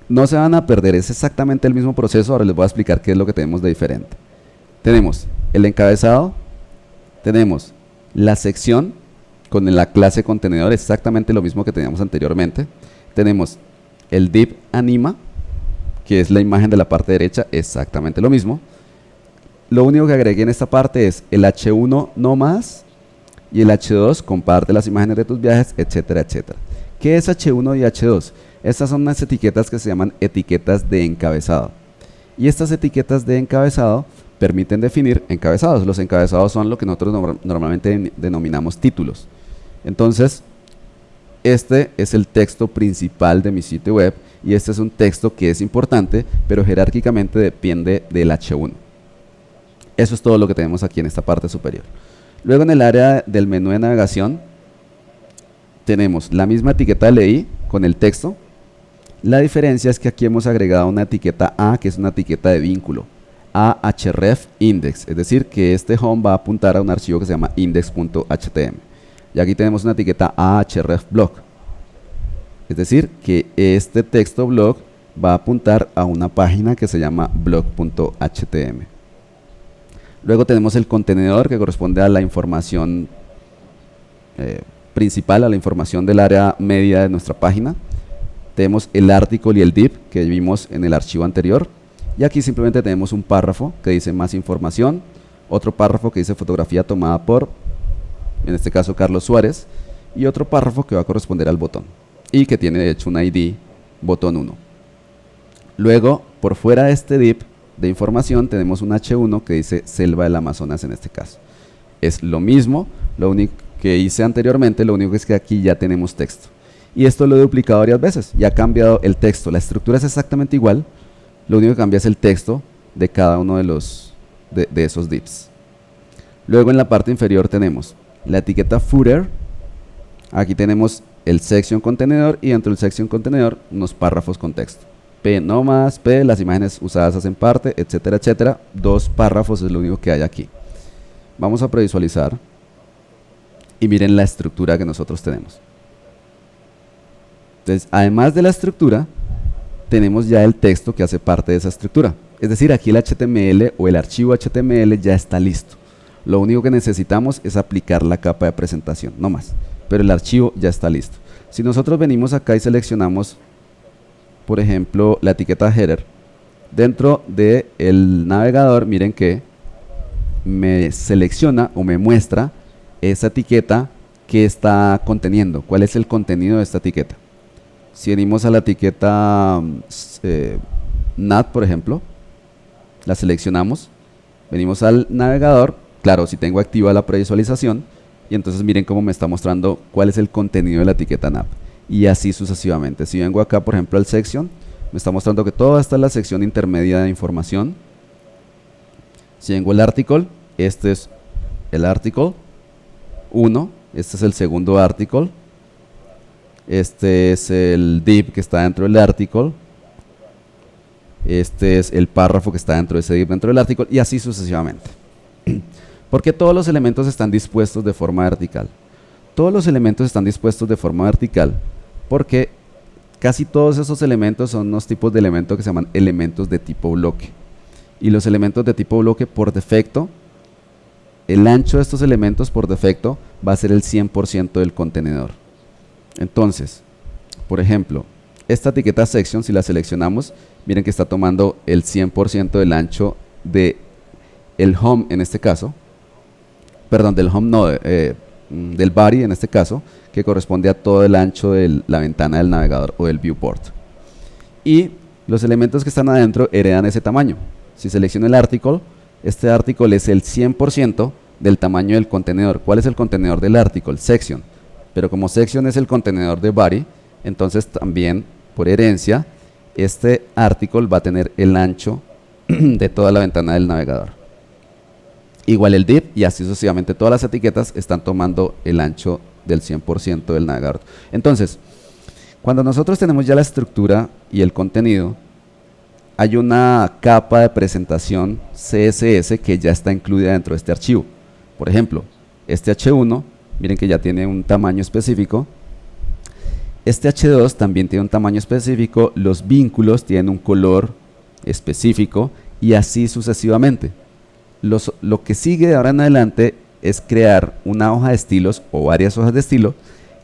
no se van a perder, es exactamente el mismo proceso. Ahora les voy a explicar qué es lo que tenemos de diferente. Tenemos el encabezado, tenemos la sección con la clase contenedor, exactamente lo mismo que teníamos anteriormente. Tenemos el div anima, que es la imagen de la parte derecha, exactamente lo mismo. lo único que agregué en esta parte es el H1 no más y el H2 comparte las imágenes de tus viajes, etcétera, etcétera. ¿Qué es H1 y H2? Estas son unas etiquetas que se llaman etiquetas de encabezado. Y estas etiquetas de encabezado permiten definir encabezados. Los encabezados son lo que nosotros normalmente denominamos títulos. Entonces, este es el texto principal de mi sitio web y este es un texto que es importante, pero jerárquicamente depende del H1. Eso es todo lo que tenemos aquí en esta parte superior. Luego en el área del menú de navegación tenemos la misma etiqueta de LI con el texto. La diferencia es que aquí hemos agregado una etiqueta A, que es una etiqueta de vínculo, a href index, es decir, que este home va a apuntar a un archivo que se llama index.htm. Y aquí tenemos una etiqueta a href blog, es decir, que este texto blog va a apuntar a una página que se llama blog.htm. Luego tenemos el contenedor que corresponde a la información principal, a la información del área media de nuestra página. Tenemos el article y el div que vimos en el archivo anterior. Y aquí simplemente tenemos un párrafo que dice más información, otro párrafo que dice fotografía tomada por, en este caso, Carlos Suárez, y otro párrafo que va a corresponder al botón y que tiene de hecho un ID botón 1. Luego, por fuera de este div de información tenemos un H1 que dice selva del Amazonas en este caso. Es lo mismo, lo único que hice anteriormente, lo único es que aquí ya tenemos texto. Y esto lo he duplicado varias veces y ha cambiado el texto. La estructura es exactamente igual, lo único que cambia es el texto de cada uno de esos divs. Luego en la parte inferior tenemos la etiqueta footer. Aquí tenemos el section contenedor y dentro del section contenedor unos párrafos con texto. P no más, P, las imágenes usadas hacen parte, etcétera, etcétera. 2 párrafos es lo único que hay aquí. Vamos a previsualizar y miren la estructura que nosotros tenemos. Entonces, además de la estructura, tenemos ya el texto que hace parte de esa estructura. Es decir, aquí el HTML o el archivo HTML ya está listo. Lo único que necesitamos es aplicar la capa de presentación, no más. Pero el archivo ya está listo. Si nosotros venimos acá y seleccionamos, por ejemplo, la etiqueta header, dentro del navegador, miren que me selecciona o me muestra esa etiqueta que está conteniendo. ¿Cuál es el contenido de esta etiqueta? Si venimos a la etiqueta NAT, por ejemplo, la seleccionamos, venimos al navegador, claro, si tengo activa la previsualización, y entonces miren cómo me está mostrando cuál es el contenido de la etiqueta NAP, y así sucesivamente. Si vengo acá, por ejemplo, al section, me está mostrando que toda esta es la sección intermedia de información. Si vengo al article, este es el article 1, este es el segundo article, este es el div que está dentro del article, este es el párrafo que está dentro de ese div dentro del article, y así sucesivamente. ¿Por qué todos los elementos están dispuestos de forma vertical? Todos los elementos están dispuestos de forma vertical porque casi todos esos elementos son unos tipos de elementos que se llaman elementos de tipo bloque. Y los elementos de tipo bloque por defecto, el ancho de estos elementos por defecto va a ser el 100% del contenedor. Entonces, por ejemplo, esta etiqueta section, si la seleccionamos, miren que está tomando el 100% del ancho de el home en este caso, perdón, del home no, del body en este caso, que corresponde a todo el ancho de la ventana del navegador o del viewport. Y los elementos que están adentro heredan ese tamaño. Si selecciono el article, este article es el 100% del tamaño del contenedor. ¿Cuál es el contenedor del article? Section. Pero como section es el contenedor de body, entonces también por herencia este article va a tener el ancho de toda la ventana del navegador. Igual el div y así sucesivamente. Todas las etiquetas están tomando el ancho del 100% del navegador. Entonces, cuando nosotros tenemos ya la estructura y el contenido, hay una capa de presentación CSS que ya está incluida dentro de este archivo. Por ejemplo, este H1, miren que ya tiene un tamaño específico. Este H2 también tiene un tamaño específico. Los vínculos tienen un color específico y así sucesivamente. Lo que sigue de ahora en adelante es crear una hoja de estilos o varias hojas de estilo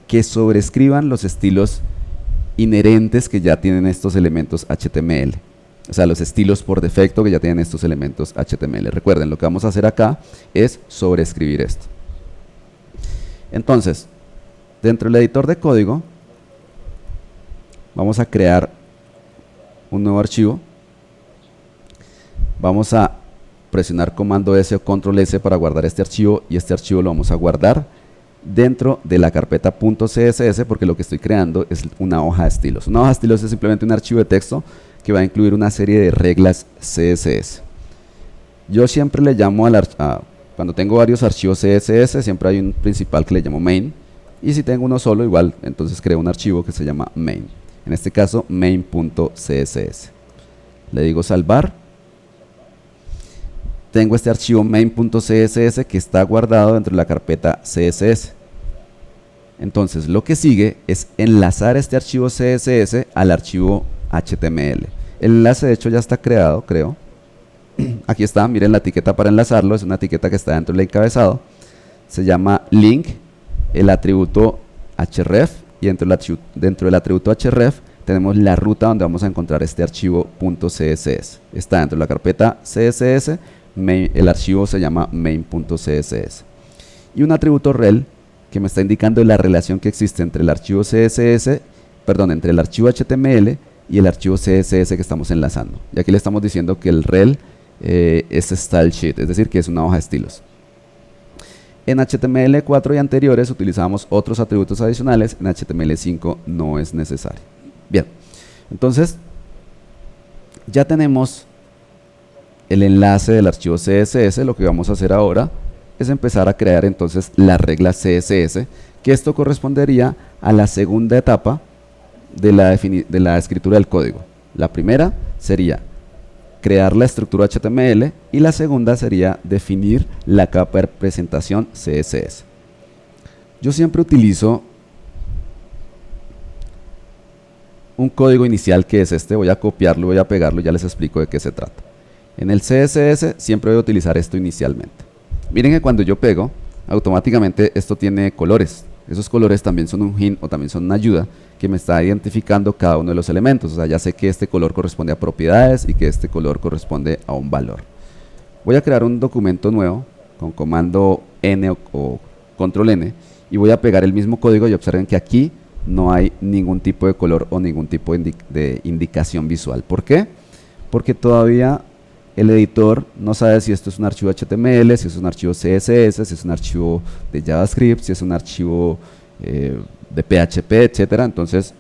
que sobrescriban los estilos inherentes que ya tienen estos elementos HTML. O sea, los estilos por defecto que ya tienen estos elementos HTML. Recuerden, lo que vamos a hacer acá es sobreescribir esto. Entonces, dentro del editor de código, vamos a crear un nuevo archivo. Vamos a presionar comando S o control S para guardar este archivo, y este archivo lo vamos a guardar dentro de la carpeta .css, porque lo que estoy creando es una hoja de estilos. Una hoja de estilos es simplemente un archivo de texto que va a incluir una serie de reglas CSS. Yo siempre le llamo cuando tengo varios archivos CSS, siempre hay un principal que le llamo main, y si tengo uno solo, igual, entonces creo un archivo que se llama main. En este caso, main.css. Le digo salvar. Tengo este archivo main.css que está guardado dentro de la carpeta CSS. Entonces, lo que sigue es enlazar este archivo CSS al archivo HTML. El enlace, de hecho, ya está creado, creo. Aquí está, miren la etiqueta para enlazarlo, es una etiqueta que está dentro del encabezado. Se llama link, el atributo href, y dentro del atributo href tenemos la ruta donde vamos a encontrar este archivo .css. Está dentro de la carpeta CSS, el archivo se llama main.css. Y un atributo rel que me está indicando la relación que existe entre el archivo entre el archivo HTML y el archivo CSS que estamos enlazando. Y aquí le estamos diciendo que el rel es style sheet, es decir, que es una hoja de estilos. En HTML4 y anteriores utilizamos otros atributos adicionales, en HTML5 no es necesario. Bien, entonces ya tenemos el enlace del archivo CSS. Lo que vamos a hacer ahora es empezar a crear entonces la regla CSS, que esto correspondería a la segunda etapa de la escritura del código. La primera sería crear la estructura HTML y la segunda sería definir la capa de representación CSS. Yo siempre utilizo un código inicial que es este. Voy a copiarlo, voy a pegarlo, ya les explico de qué se trata. En el CSS siempre voy a utilizar esto inicialmente. Miren que cuando yo pego, automáticamente esto tiene colores. Esos colores también son un hint o también son una ayuda que me está identificando cada uno de los elementos. O sea, ya sé que este color corresponde a propiedades y que este color corresponde a un valor. Voy a crear un documento nuevo con comando N o control N y voy a pegar el mismo código, y observen que aquí no hay ningún tipo de color o ningún tipo de indicación visual. ¿Por qué? Porque todavía el editor no sabe si esto es un archivo HTML, si es un archivo CSS, si es un archivo de JavaScript, si es un archivo de PHP, etcétera. Entonces,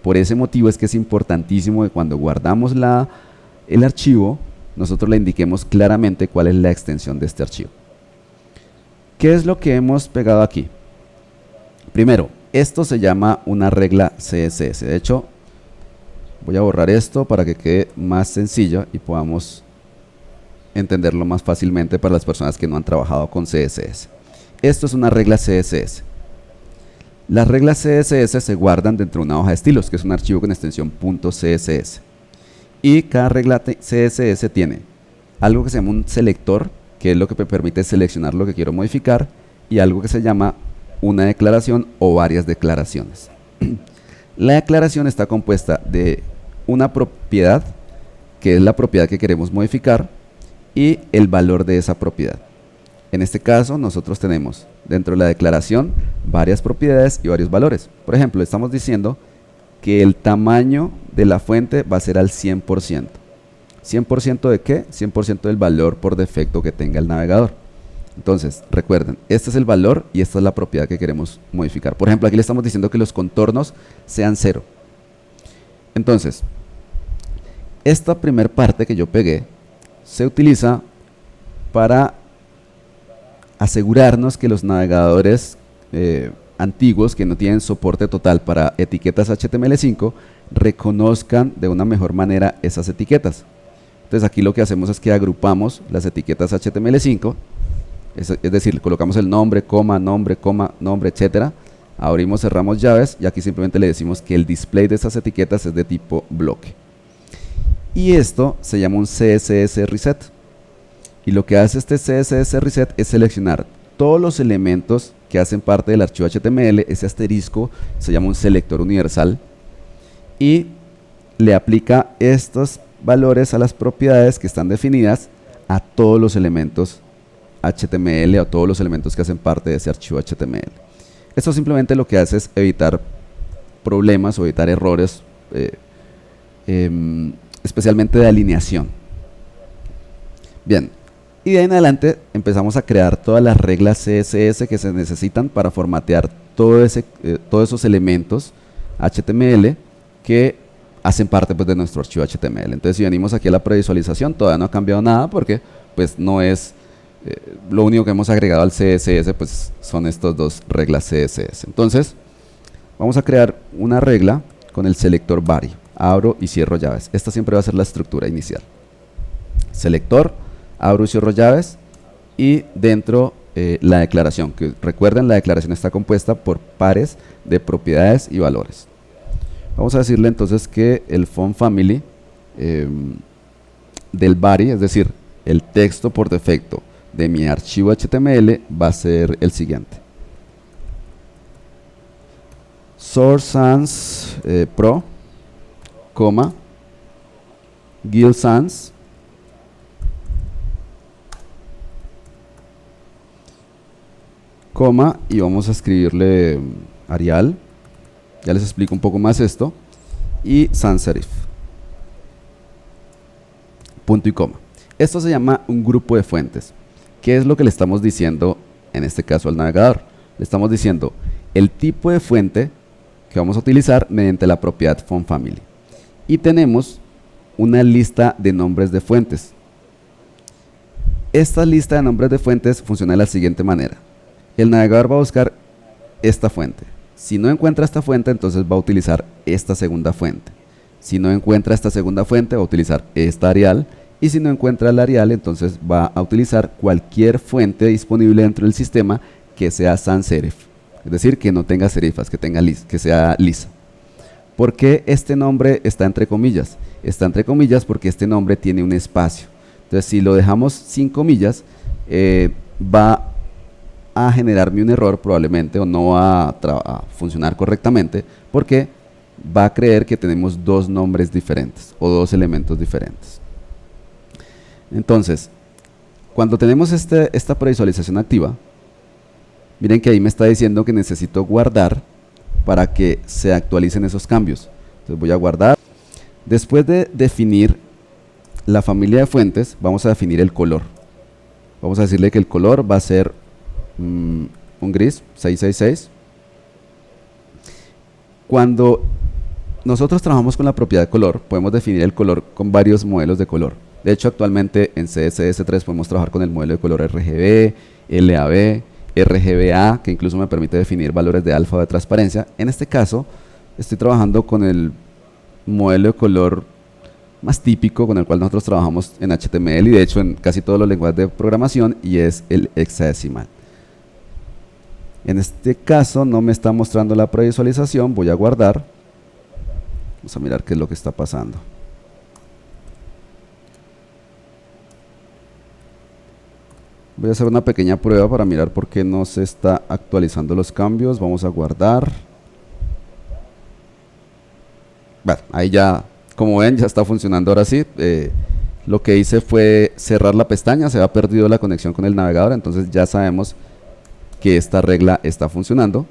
por ese motivo es que es importantísimo que cuando guardamos el archivo, nosotros le indiquemos claramente cuál es la extensión de este archivo. ¿Qué es lo que hemos pegado aquí? Primero, esto se llama una regla CSS. De hecho, voy a borrar esto para que quede más sencillo y podamos entenderlo más fácilmente para las personas que no han trabajado con CSS. Esto es una regla CSS. Las reglas CSS se guardan dentro de una hoja de estilos, que es un archivo con extensión .css. Y cada regla CSS tiene algo que se llama un selector, que es lo que me permite seleccionar lo que quiero modificar, y algo que se llama una declaración o varias declaraciones. La declaración está compuesta de una propiedad, que es la propiedad que queremos modificar, y el valor de esa propiedad. En este caso, nosotros tenemos dentro de la declaración varias propiedades y varios valores. Por ejemplo, estamos diciendo que el tamaño de la fuente va a ser al 100%. ¿100% de qué? 100% del valor por defecto que tenga el navegador. Entonces, recuerden, este es el valor y esta es la propiedad que queremos modificar. Por ejemplo, aquí le estamos diciendo que los contornos sean 0. Entonces, esta primera parte que yo pegué se utiliza para asegurarnos que los navegadores antiguos que no tienen soporte total para etiquetas HTML5 reconozcan de una mejor manera esas etiquetas. Entonces aquí lo que hacemos es que agrupamos las etiquetas HTML5, es decir, colocamos el nombre, coma, nombre, etcétera. Abrimos, cerramos llaves y aquí simplemente le decimos que el display de esas etiquetas es de tipo bloque. Y esto se llama un CSS reset. Y lo que hace este CSS reset es seleccionar todos los elementos que hacen parte del archivo HTML. Ese asterisco se llama un selector universal y le aplica estos valores a las propiedades que están definidas a todos los elementos HTML o todos los elementos que hacen parte de ese archivo HTML. Esto simplemente lo que hace es evitar problemas o evitar errores, especialmente de alineación. Bien, y de ahí en adelante empezamos a crear todas las reglas CSS que se necesitan para formatear todos esos elementos HTML que hacen parte pues, de nuestro archivo HTML. Entonces, si venimos aquí a la previsualización, todavía no ha cambiado nada porque pues no es lo único que hemos agregado al CSS, pues son estas dos reglas CSS. Entonces, vamos a crear una regla con el selector body. Abro y cierro llaves. Esta siempre va a ser la estructura inicial. Selector, abro y cierro llaves y dentro la declaración, que recuerden, la declaración está compuesta por pares de propiedades y valores. Vamos a decirle entonces que el font family del body, es decir, el texto por defecto de mi archivo HTML va a ser el siguiente: Source Sans Pro, Guild Sans, y vamos a escribirle Arial, ya les explico un poco más esto, y sans serif, punto y coma. Esto se llama un grupo de fuentes. ¿Qué es lo que le estamos diciendo en este caso al navegador? Le estamos diciendo el tipo de fuente que vamos a utilizar mediante la propiedad font family. Y tenemos una lista de nombres de fuentes. Esta lista de nombres de fuentes funciona de la siguiente manera. El navegador va a buscar esta fuente. Si no encuentra esta fuente, entonces va a utilizar esta segunda fuente. Si no encuentra esta segunda fuente, va a utilizar esta Arial. Y si no encuentra el Arial, entonces va a utilizar cualquier fuente disponible dentro del sistema que sea sans serif. Es decir, que no tenga serifas, que sea lisa. ¿Por qué este nombre está entre comillas? Está entre comillas porque este nombre tiene un espacio. Entonces, si lo dejamos sin comillas, va a generarme un error probablemente, o no va a funcionar correctamente, porque va a creer que tenemos dos nombres diferentes o dos elementos diferentes. Entonces, cuando tenemos esta previsualización activa, miren que ahí me está diciendo que necesito guardar para que se actualicen esos cambios. Entonces voy a guardar. Después de definir la familia de fuentes, vamos a definir el color. Vamos a decirle que el color va a ser un gris 666. Cuando nosotros trabajamos con la propiedad de color, podemos definir el color con varios modelos de color. De hecho, actualmente en CSS3 podemos trabajar con el modelo de color RGB, LAB, RGBA, que incluso me permite definir valores de alfa o de transparencia. En este caso, estoy trabajando con el modelo de color más típico con el cual nosotros trabajamos en HTML y de hecho en casi todos los lenguajes de programación, y es el hexadecimal. En este caso no me está mostrando la previsualización, voy a guardar. Vamos a mirar qué es lo que está pasando. Voy a hacer una pequeña prueba para mirar por qué no se está actualizando los cambios. Vamos a guardar. Bueno, ahí ya, como ven, ya está funcionando ahora sí. Lo que hice fue cerrar la pestaña, se había perdido la conexión con el navegador, entonces ya sabemos que esta regla está funcionando.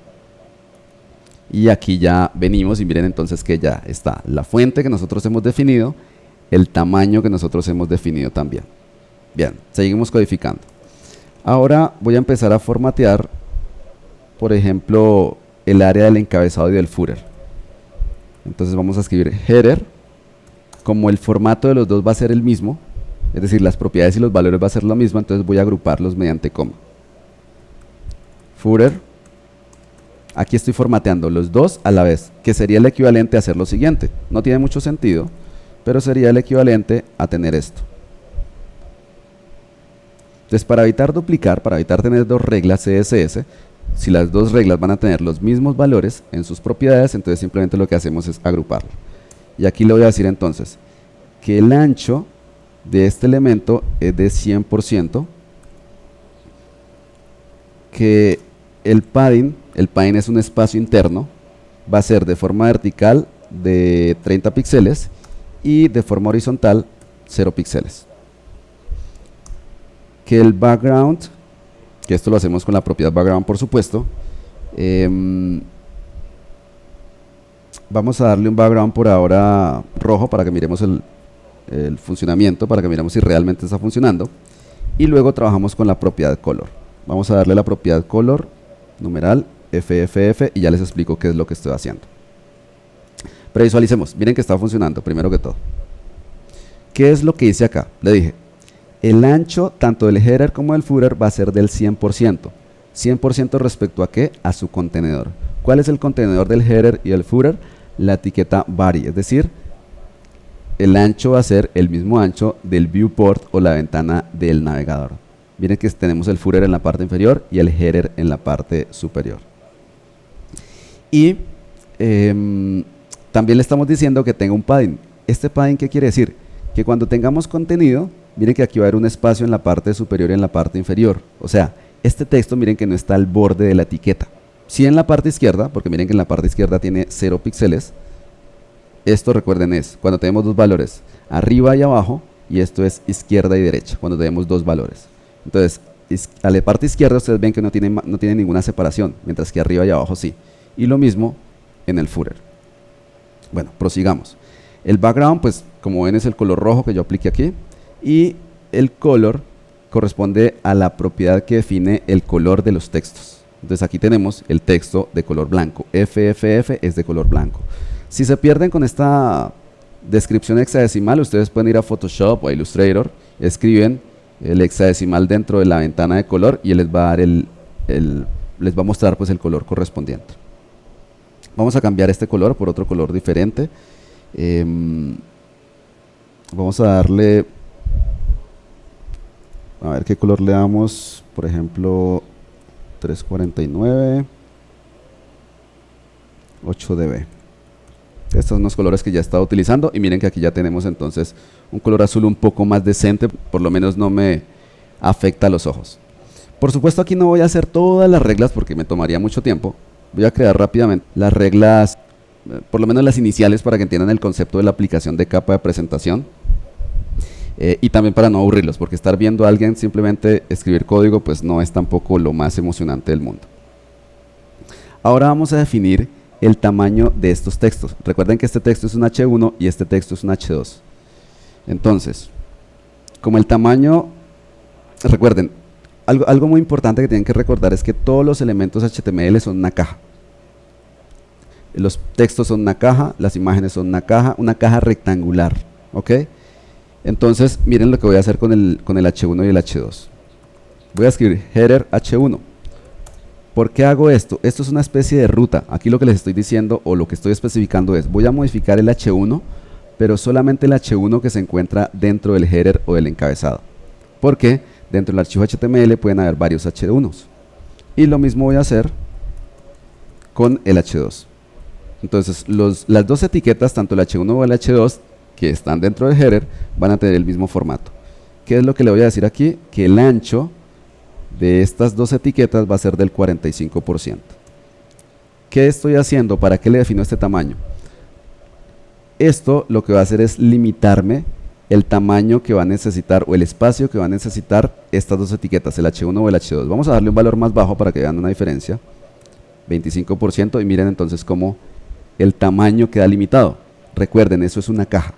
Y aquí ya venimos y miren entonces que ya está la fuente que nosotros hemos definido, el tamaño que nosotros hemos definido también. Bien, seguimos codificando. Ahora voy a empezar a formatear, por ejemplo, el área del encabezado y del footer. Entonces vamos a escribir header. Como el formato de los dos va a ser el mismo, es decir, las propiedades y los valores va a ser lo mismo, entonces voy a agruparlos mediante coma. Footer. Aquí estoy formateando los dos a la vez, que sería el equivalente a hacer lo siguiente. No tiene mucho sentido, pero sería el equivalente a tener esto. Entonces, para evitar duplicar, para evitar tener dos reglas CSS, si las dos reglas van a tener los mismos valores en sus propiedades, entonces simplemente lo que hacemos es agruparlo. Y aquí le voy a decir entonces que el ancho de este elemento es de 100%, que el padding es un espacio interno, va a ser de forma vertical de 30 píxeles y de forma horizontal 0 píxeles. Que el background, que esto lo hacemos con la propiedad background por supuesto, vamos a darle un background por ahora rojo para que miremos el funcionamiento, para que miremos si realmente está funcionando, y luego trabajamos con la propiedad color. Vamos a darle la propiedad color, numeral, FFF, y ya les explico qué es lo que estoy haciendo. Pero visualicemos, miren que está funcionando primero que todo. ¿Qué es lo que hice acá? Le dije, el ancho tanto del header como del footer va a ser del 100%. 100% respecto a ¿qué? A su contenedor. ¿Cuál es el contenedor del header y el footer? La etiqueta body, es decir, el ancho va a ser el mismo ancho del viewport o la ventana del navegador. Miren que tenemos el footer en la parte inferior y el header en la parte superior. Y también le estamos diciendo que tenga un padding. ¿Este padding qué quiere decir? Que cuando tengamos contenido, miren que aquí va a haber un espacio en la parte superior y en la parte inferior. O sea, este texto miren que no está al borde de la etiqueta. Sí en la parte izquierda, porque miren que en la parte izquierda tiene 0 píxeles. Esto recuerden es cuando tenemos dos valores, arriba y abajo, y esto es izquierda y derecha, cuando tenemos dos valores. Entonces, a la parte izquierda ustedes ven que no tiene ninguna separación, mientras que arriba y abajo sí. Y lo mismo en el footer. Bueno, prosigamos. El background, pues como ven es el color rojo que yo apliqué aquí, y el color corresponde a la propiedad que define el color de los textos. Entonces aquí tenemos el texto de color blanco, FFF es de color blanco. Si se pierden con esta descripción hexadecimal, ustedes pueden ir a Photoshop o a Illustrator, escriben el hexadecimal dentro de la ventana de color y él les va a dar les va a mostrar pues el color correspondiente. Vamos a cambiar este color por otro color diferente. Vamos a darle, a ver qué color le damos, por ejemplo 349 8dB. Estos son los colores que ya he estado utilizando y miren que aquí ya tenemos entonces un color azul un poco más decente, por lo menos no me afecta a los ojos. Por supuesto aquí no voy a hacer todas las reglas porque me tomaría mucho tiempo. Voy a crear rápidamente las reglas, por lo menos las iniciales, para que entiendan el concepto de la aplicación de capa de presentación. Y también para no aburrirlos, porque estar viendo a alguien simplemente escribir código pues no es tampoco lo más emocionante del mundo. Ahora vamos a definir el tamaño de estos textos. Recuerden que este texto es un H1 y este texto es un H2. Entonces, como el tamaño, recuerden, algo muy importante que tienen que recordar es que todos los elementos HTML son una caja. Los textos son una caja, las imágenes son una caja rectangular, ¿ok? Entonces, miren lo que voy a hacer con el H1 y el H2. Voy a escribir header H1. ¿Por qué hago esto? Esto es una especie de ruta. Aquí lo que les estoy diciendo o lo que estoy especificando es, voy a modificar el H1, pero solamente el H1 que se encuentra dentro del header o del encabezado. Porque dentro del archivo HTML pueden haber varios H1s. Y lo mismo voy a hacer con el H2. Entonces, las dos etiquetas, tanto el H1 o el H2, que están dentro del header, van a tener el mismo formato. ¿Qué es lo que le voy a decir aquí? Que el ancho de estas dos etiquetas va a ser del 45%. ¿Qué estoy haciendo? ¿Para qué le defino este tamaño? Esto lo que va a hacer es limitarme el tamaño que va a necesitar o el espacio que va a necesitar estas dos etiquetas, el H1 o el H2. Vamos a darle un valor más bajo para que vean una diferencia, 25%, y miren entonces cómo el tamaño queda limitado. Recuerden, eso es una caja.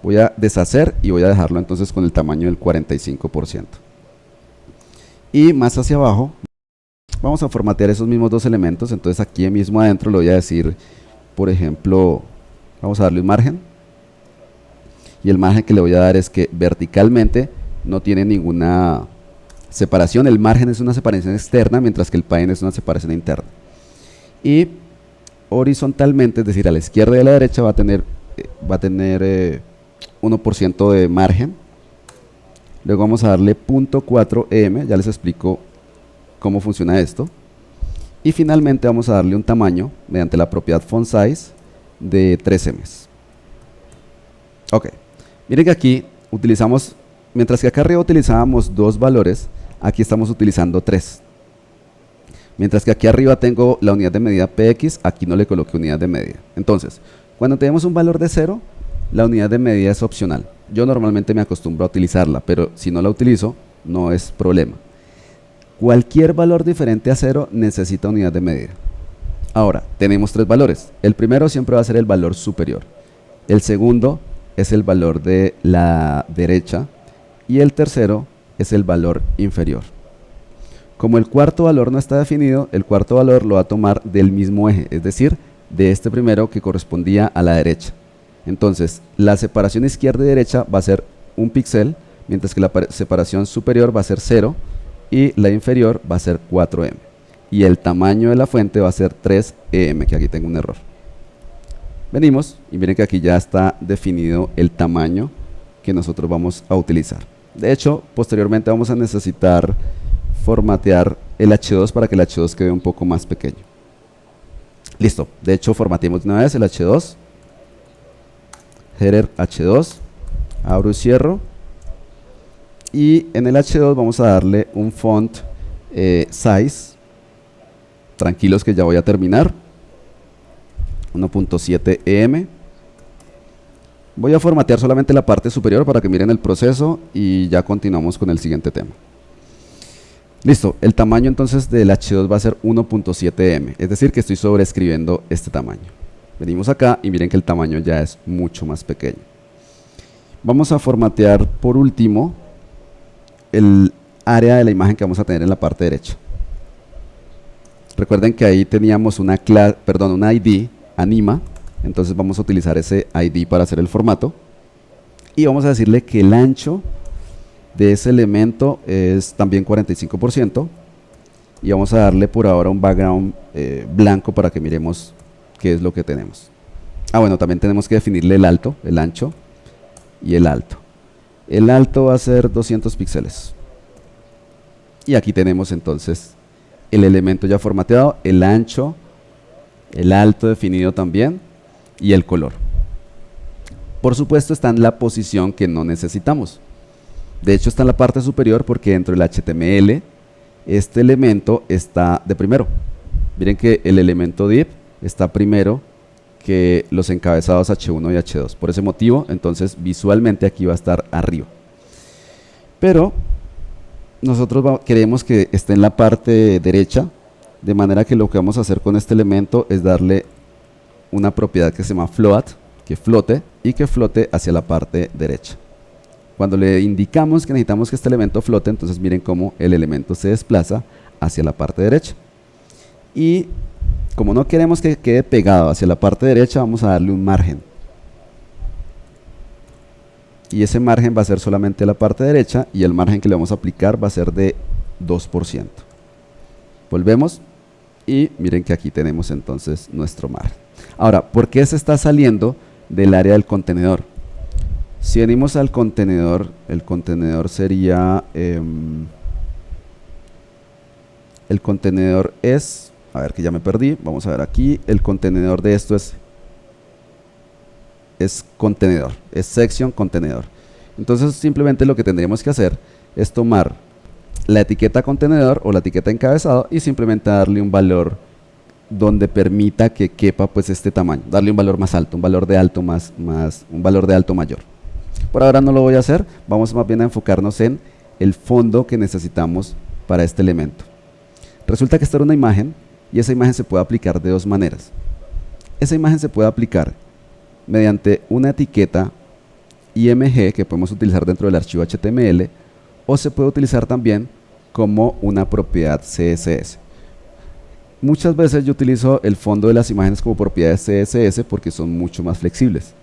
Voy a deshacer y voy a dejarlo entonces con el tamaño del 45%. Y más hacia abajo vamos a formatear esos mismos dos elementos. Entonces aquí mismo adentro le voy a decir, por ejemplo, vamos a darle un margen, y el margen que le voy a dar es que verticalmente no tiene ninguna separación. El margen es una separación externa, mientras que el padding es una separación interna. Y horizontalmente, es decir, a la izquierda y a la derecha va a tener 1% de margen. Luego vamos a darle 0.4 ya les explico cómo funciona esto. Y finalmente vamos a darle un tamaño mediante la propiedad font size de 3 ms. Ok, miren que aquí utilizamos, mientras que acá arriba utilizábamos 2 valores, aquí estamos utilizando 3. Mientras que aquí arriba tengo la unidad de medida px, aquí no le coloqué unidad de medida. Entonces, cuando tenemos un valor de 0, la unidad de medida es opcional. Yo normalmente me acostumbro a utilizarla, pero si no la utilizo, no es problema. Cualquier valor diferente a 0 necesita unidad de medida. Ahora, tenemos tres valores. El primero siempre va a ser el valor superior. El segundo es el valor de la derecha. Y el tercero es el valor inferior. Como el cuarto valor no está definido, el cuarto valor lo va a tomar del mismo eje, es decir, de este primero que correspondía a la derecha. Entonces, la separación izquierda y derecha va a ser un píxel, mientras que la separación superior va a ser 0 y la inferior va a ser 4M. Y el tamaño de la fuente va a ser 3EM, que aquí tengo un error. Venimos y miren que aquí ya está definido el tamaño que nosotros vamos a utilizar. De hecho, posteriormente vamos a necesitar formatear el H2 para que el H2 quede un poco más pequeño. Listo, de hecho formateemos de una vez el H2. Header H2, abro y cierro. Y en el H2 vamos a darle un font size. Tranquilos que ya voy a terminar. 1.7 EM. Voy a formatear solamente la parte superior para que miren el proceso y ya continuamos con el siguiente tema. Listo, el tamaño entonces del H2 va a ser 1.7 EM, es decir que estoy sobreescribiendo este tamaño. Venimos acá y miren que el tamaño ya es mucho más pequeño. Vamos a formatear por último el área de la imagen que vamos a tener en la parte derecha. Recuerden que ahí teníamos una ID, anima, entonces vamos a utilizar ese ID para hacer el formato. Y vamos a decirle que el ancho de ese elemento es también 45%. Y vamos a darle por ahora un background blanco para que miremos qué es lo que tenemos. Bueno, también tenemos que definirle el alto, el ancho y el alto. El alto va a ser 200 píxeles. Y aquí tenemos entonces el elemento ya formateado, el ancho, el alto definido también y el color. Por supuesto está en la posición que no necesitamos. De hecho está en la parte superior porque dentro del HTML este elemento está de primero. Miren que el elemento div está primero que los encabezados H1 y H2. Por ese motivo, entonces visualmente aquí va a estar arriba. Pero nosotros queremos que esté en la parte derecha, de manera que lo que vamos a hacer con este elemento es darle una propiedad que se llama float, que flote y que flote hacia la parte derecha. Cuando le indicamos que necesitamos que este elemento flote, entonces miren cómo el elemento se desplaza hacia la parte derecha. Y como no queremos que quede pegado hacia la parte derecha, vamos a darle un margen. Y ese margen va a ser solamente la parte derecha y el margen que le vamos a aplicar va a ser de 2%. Volvemos y miren que aquí tenemos entonces nuestro margen. Ahora, ¿por qué se está saliendo del área del contenedor? Si venimos al contenedor, el contenedor sería, el contenedor es, a ver que ya me perdí, vamos a ver aquí, el contenedor de esto es contenedor, es section contenedor. Entonces simplemente lo que tendríamos que hacer es tomar la etiqueta contenedor o la etiqueta encabezado y simplemente darle un valor donde permita que quepa pues este tamaño, darle un valor más alto, un valor de alto un valor de alto mayor. Por ahora no lo voy a hacer, vamos más bien a enfocarnos en el fondo que necesitamos para este elemento. Resulta que esta era una imagen y esa imagen se puede aplicar de dos maneras. Esa imagen se puede aplicar mediante una etiqueta IMG que podemos utilizar dentro del archivo HTML o se puede utilizar también como una propiedad CSS. Muchas veces yo utilizo el fondo de las imágenes como propiedades CSS porque son mucho más flexibles.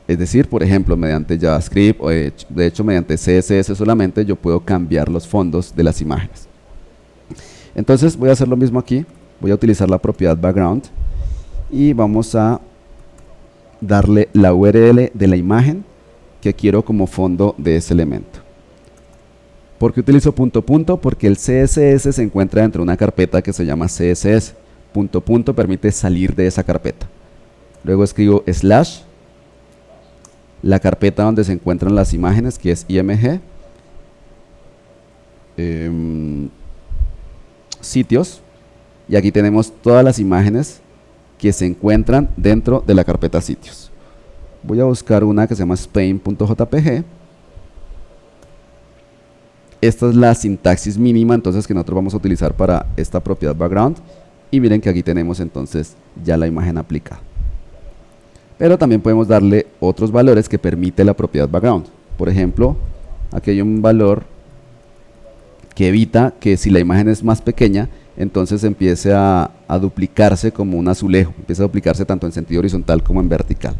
Es decir, por ejemplo, mediante JavaScript o de hecho mediante CSS solamente yo puedo cambiar los fondos de las imágenes. Entonces voy a hacer lo mismo aquí, voy a utilizar la propiedad background y vamos a darle la URL de la imagen que quiero como fondo de ese elemento. ¿Por qué utilizo punto punto? Porque el CSS se encuentra dentro de una carpeta que se llama CSS. Punto punto permite salir de esa carpeta. Luego escribo slash, la carpeta donde se encuentran las imágenes que es IMG, sitios, y aquí tenemos todas las imágenes que se encuentran dentro de la carpeta sitios. Voy a buscar una que se llama Spain.jpg. Esta es la sintaxis mínima entonces que nosotros vamos a utilizar para esta propiedad background. Y miren que aquí tenemos entonces ya la imagen aplicada. Pero también podemos darle otros valores que permite la propiedad background. Por ejemplo, aquí hay un valor que evita que si la imagen es más pequeña, entonces empiece a duplicarse como un azulejo. Empieza a duplicarse tanto en sentido horizontal como en vertical.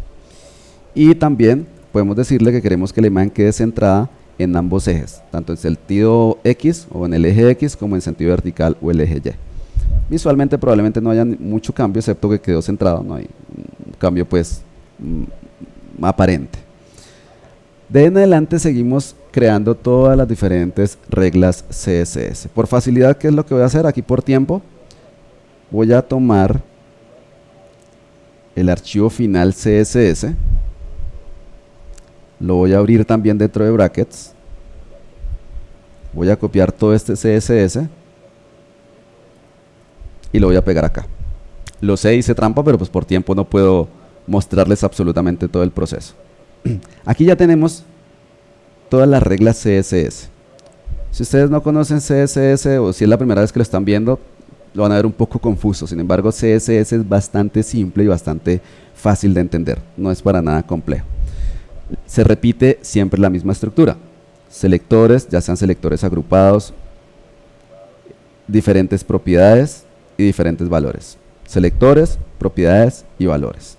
Y también podemos decirle que queremos que la imagen quede centrada en ambos ejes, tanto en sentido X o en el eje X como en sentido vertical o el eje Y. Visualmente probablemente no haya mucho cambio, excepto que quedó centrado, no hay un cambio pues aparente. De ahí en adelante seguimos creando todas las diferentes reglas CSS. Por facilidad, ¿qué es lo que voy a hacer? Aquí por tiempo voy a tomar el archivo final CSS, lo voy a abrir también dentro de brackets, voy a copiar todo este CSS y lo voy a pegar acá. Lo sé, hice trampa, pero pues por tiempo no puedo mostrarles absolutamente todo el proceso. Aquí ya tenemos todas las reglas CSS. Si ustedes no conocen CSS o si es la primera vez que lo están viendo, lo van a ver un poco confuso. Sin embargo, CSS es bastante simple y bastante fácil de entender. No es para nada complejo. Se repite siempre la misma estructura. Selectores, ya sean selectores agrupados, diferentes propiedades y diferentes valores. Selectores, propiedades y valores.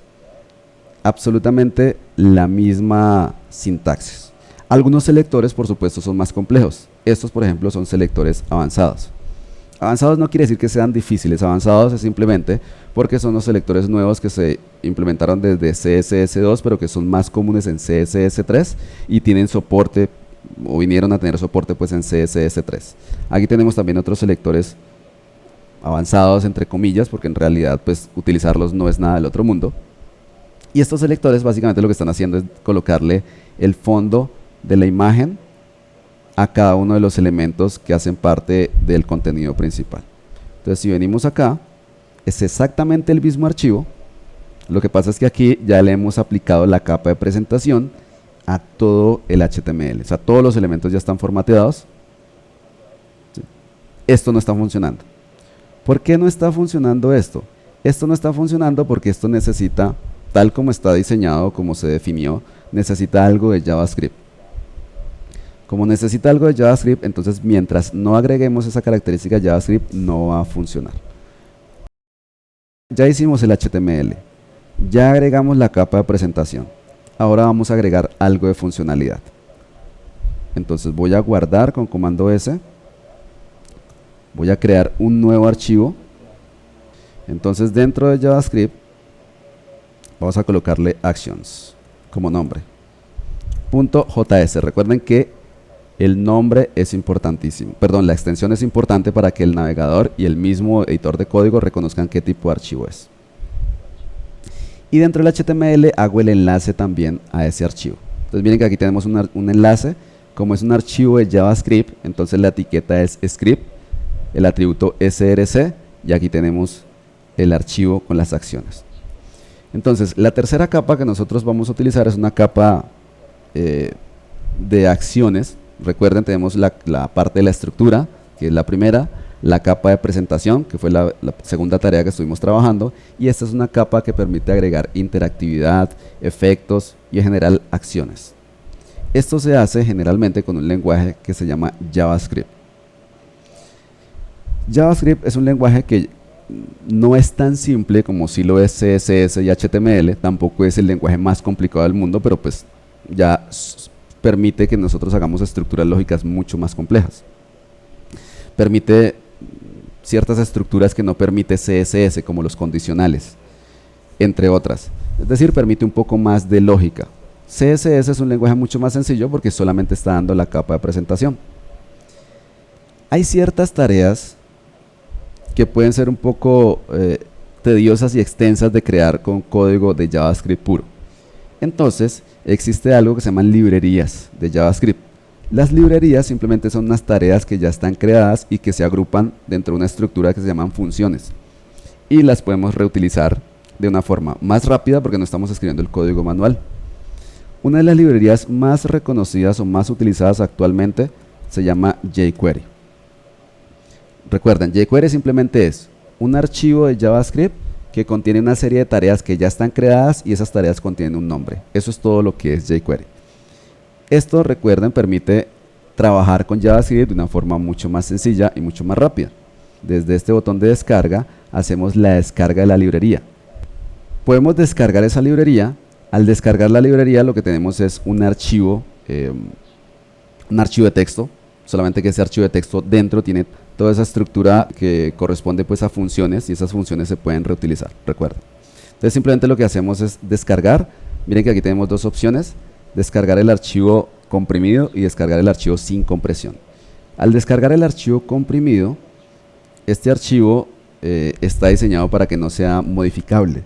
Absolutamente la misma sintaxis. Algunos selectores, por supuesto, son más complejos. Estos, por ejemplo, son selectores avanzados. Avanzados no quiere decir que sean difíciles. Avanzados es simplemente porque son los selectores nuevos que se implementaron desde CSS2, pero que son más comunes en CSS3 y tienen soporte, o vinieron a tener soporte pues en CSS3. Aquí tenemos también otros selectores avanzados, entre comillas, porque en realidad pues utilizarlos no es nada del otro mundo. Y estos selectores básicamente lo que están haciendo es colocarle el fondo de la imagen a cada uno de los elementos que hacen parte del contenido principal. Entonces si venimos acá, es exactamente el mismo archivo. Lo que pasa es que aquí ya le hemos aplicado la capa de presentación a todo el HTML. O sea, todos los elementos ya están formateados. Esto no está funcionando. ¿Por qué no está funcionando esto? Esto no está funcionando porque esto necesita, tal como está diseñado, como se definió, necesita algo de JavaScript. Como necesita algo de JavaScript, entonces mientras no agreguemos esa característica de JavaScript, no va a funcionar. Ya hicimos el HTML, ya agregamos la capa de presentación. Ahora vamos a agregar algo de funcionalidad. Entonces voy a guardar con comando S. Voy a crear un nuevo archivo. Entonces dentro de JavaScript vamos a colocarle actions como nombre. .js. Recuerden que el nombre es importantísimo. Perdón, la extensión es importante para que el navegador y el mismo editor de código reconozcan qué tipo de archivo es. Y dentro del HTML hago el enlace también a ese archivo. Entonces miren que aquí tenemos un enlace. Como es un archivo de JavaScript, entonces la etiqueta es script, el atributo src, y aquí tenemos el archivo con las acciones. Entonces la tercera capa que nosotros vamos a utilizar es una capa de acciones. Recuerden, tenemos la parte de la estructura, que es la primera, la capa de presentación, que fue la segunda tarea que estuvimos trabajando, y esta es una capa que permite agregar interactividad, efectos y en general acciones. Esto se hace generalmente con un lenguaje que se llama JavaScript. JavaScript es un lenguaje que no es tan simple como si lo es CSS y HTML, tampoco es el lenguaje más complicado del mundo, pero pues ya permite que nosotros hagamos estructuras lógicas mucho más complejas. Permite ciertas estructuras que no permite CSS, como los condicionales, entre otras. Es decir, permite un poco más de lógica. CSS es un lenguaje mucho más sencillo porque solamente está dando la capa de presentación. Hay ciertas tareas que pueden ser un poco tediosas y extensas de crear con código de JavaScript puro. Entonces, existe algo que se llaman librerías de JavaScript. Las librerías simplemente son unas tareas que ya están creadas y que se agrupan dentro de una estructura que se llaman funciones. Y las podemos reutilizar de una forma más rápida porque no estamos escribiendo el código manual. Una de las librerías más reconocidas o más utilizadas actualmente se llama jQuery. Recuerden, jQuery simplemente es un archivo de JavaScript que contiene una serie de tareas que ya están creadas y esas tareas contienen un nombre. Eso es todo lo que es jQuery. Esto, recuerden, permite trabajar con JavaScript de una forma mucho más sencilla y mucho más rápida. Desde este botón de descarga hacemos la descarga de la librería. Podemos descargar esa librería. Al descargar la librería lo que tenemos es un archivo de texto, solamente que ese archivo de texto dentro tiene toda esa estructura que corresponde pues a funciones y esas funciones se pueden reutilizar, recuerden. Entonces simplemente lo que hacemos es descargar. Miren que aquí tenemos dos opciones: descargar el archivo comprimido y descargar el archivo sin compresión. Al descargar el archivo comprimido, este archivo está diseñado para que no sea modificable.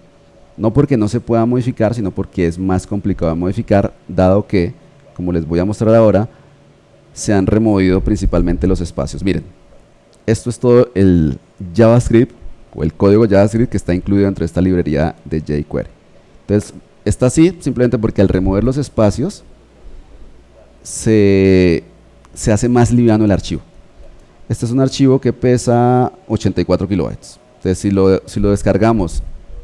No porque no se pueda modificar, sino porque es más complicado de modificar, dado que, como les voy a mostrar ahora, se han removido principalmente los espacios. Miren, esto es todo el JavaScript o el código JavaScript que está incluido dentro de esta librería de jQuery. Entonces, está así simplemente porque al remover los espacios se hace más liviano el archivo. Este es un archivo que pesa 84 kilobytes. Entonces, si lo descargamos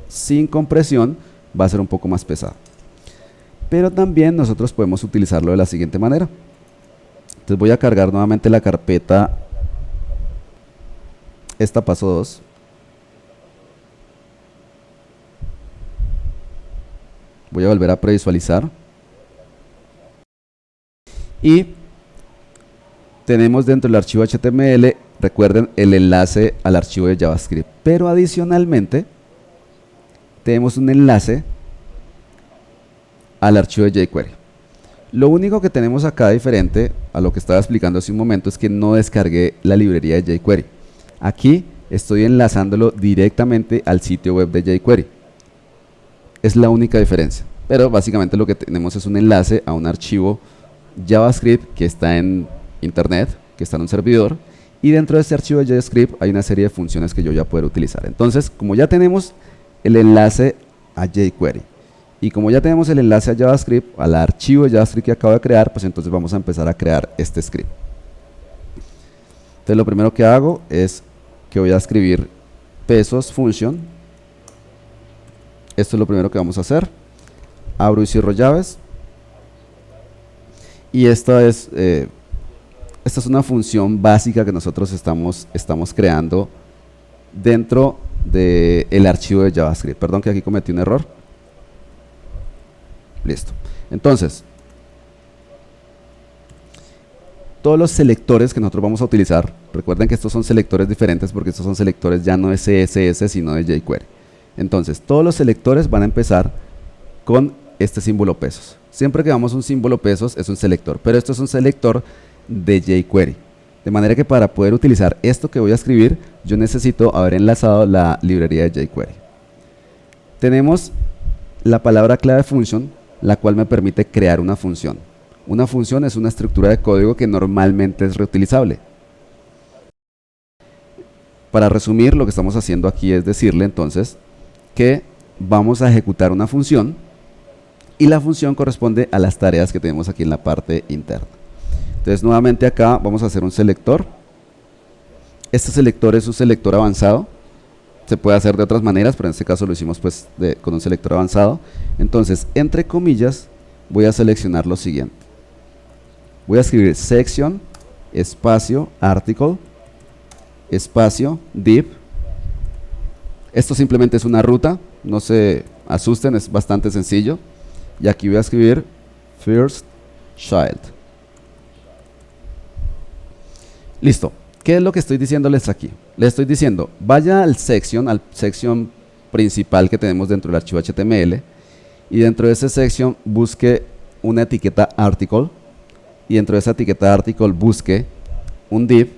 sin compresión, va a ser un poco más pesado. Pero también nosotros podemos utilizarlo de la siguiente manera. Entonces voy a cargar nuevamente la carpeta, esta paso 2. Voy a volver a previsualizar. Y tenemos dentro del archivo HTML, recuerden, el enlace al archivo de JavaScript. Pero adicionalmente, tenemos un enlace al archivo de jQuery. Lo único que tenemos acá diferente a lo que estaba explicando hace un momento es que no descargué la librería de jQuery. Aquí estoy enlazándolo directamente al sitio web de jQuery. Es la única diferencia. Pero básicamente lo que tenemos es un enlace a un archivo JavaScript que está en internet, que está en un servidor, y dentro de este archivo de JavaScript hay una serie de funciones que yo voy a poder utilizar. Entonces, como ya tenemos el enlace a jQuery y como ya tenemos el enlace a JavaScript, al archivo de JavaScript que acabo de crear, pues entonces vamos a empezar a crear este script. Entonces lo primero que hago es que voy a escribir pesos function. Esto es lo primero que vamos a hacer. Abro y cierro llaves. Y esta es una función básica que nosotros estamos creando dentro del archivo de JavaScript. Perdón que aquí cometí un error. Listo. Entonces, todos los selectores que nosotros vamos a utilizar, recuerden que estos son selectores diferentes porque estos son selectores ya no de CSS sino de jQuery. Entonces, todos los selectores van a empezar con este símbolo pesos. Siempre que damos un símbolo pesos es un selector, pero esto es un selector de jQuery. De manera que para poder utilizar esto que voy a escribir, yo necesito haber enlazado la librería de jQuery. Tenemos la palabra clave function, la cual me permite crear una función. Una función es una estructura de código que normalmente es reutilizable. Para resumir, lo que estamos haciendo aquí es decirle entonces que vamos a ejecutar una función y la función corresponde a las tareas que tenemos aquí en la parte interna. Entonces nuevamente acá vamos a hacer un selector. Este selector es un selector avanzado. Se puede hacer de otras maneras, pero en este caso lo hicimos pues con un selector avanzado. Entonces, entre comillas, voy a seleccionar lo siguiente. Voy a escribir section, espacio, article, espacio, div. Esto simplemente es una ruta, no se asusten, es bastante sencillo. Y aquí voy a escribir first child. Listo. ¿Qué es lo que estoy diciéndoles aquí? Les estoy diciendo, vaya al section principal que tenemos dentro del archivo HTML y dentro de ese section busque una etiqueta article y dentro de esa etiqueta article busque un div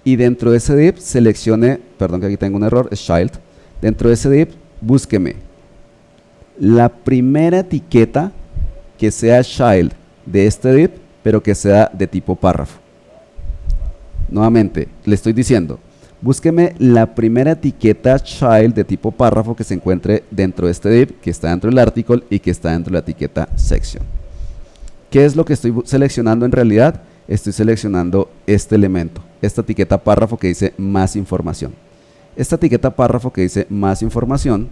y dentro de ese div seleccione, perdón que aquí tengo un error, es child, dentro de ese div búsqueme la primera etiqueta que sea child de este div pero que sea de tipo párrafo. Nuevamente, le estoy diciendo, búsqueme la primera etiqueta child de tipo párrafo que se encuentre dentro de este div, que está dentro del article y que está dentro de la etiqueta section. ¿Qué es lo que estoy seleccionando en realidad? Estoy seleccionando este elemento, esta etiqueta párrafo que dice más información. Esta etiqueta párrafo que dice más información,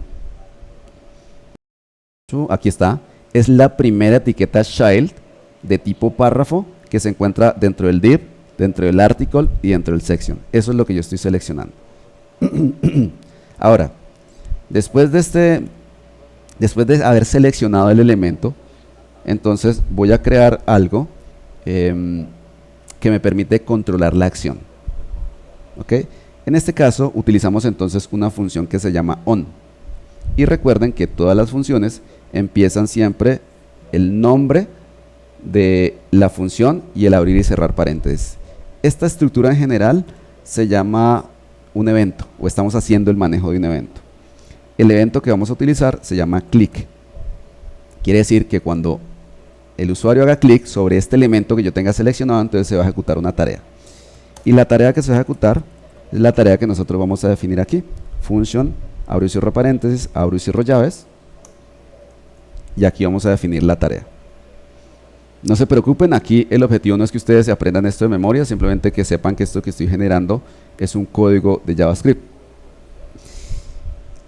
aquí está, es la primera etiqueta child de tipo párrafo que se encuentra dentro del div, dentro del article y dentro del section. Eso es lo que yo estoy seleccionando. Ahora, después de haber seleccionado el elemento, entonces voy a crear algo que me permite controlar la acción. ¿Ok? En este caso utilizamos entonces una función que se llama on. Y recuerden que todas las funciones empiezan siempre el nombre de la función y el abrir y cerrar paréntesis. Esta estructura en general se llama un evento, o estamos haciendo el manejo de un evento. El evento que vamos a utilizar se llama click. Quiere decir que cuando el usuario haga clic sobre este elemento que yo tenga seleccionado, entonces se va a ejecutar una tarea. Y la tarea que se va a ejecutar es la tarea que nosotros vamos a definir aquí. Function, abro y cierro paréntesis, abro y cierro llaves. Y aquí vamos a definir la tarea. No se preocupen, aquí el objetivo no es que ustedes se aprendan esto de memoria, simplemente que sepan que esto que estoy generando es un código de JavaScript.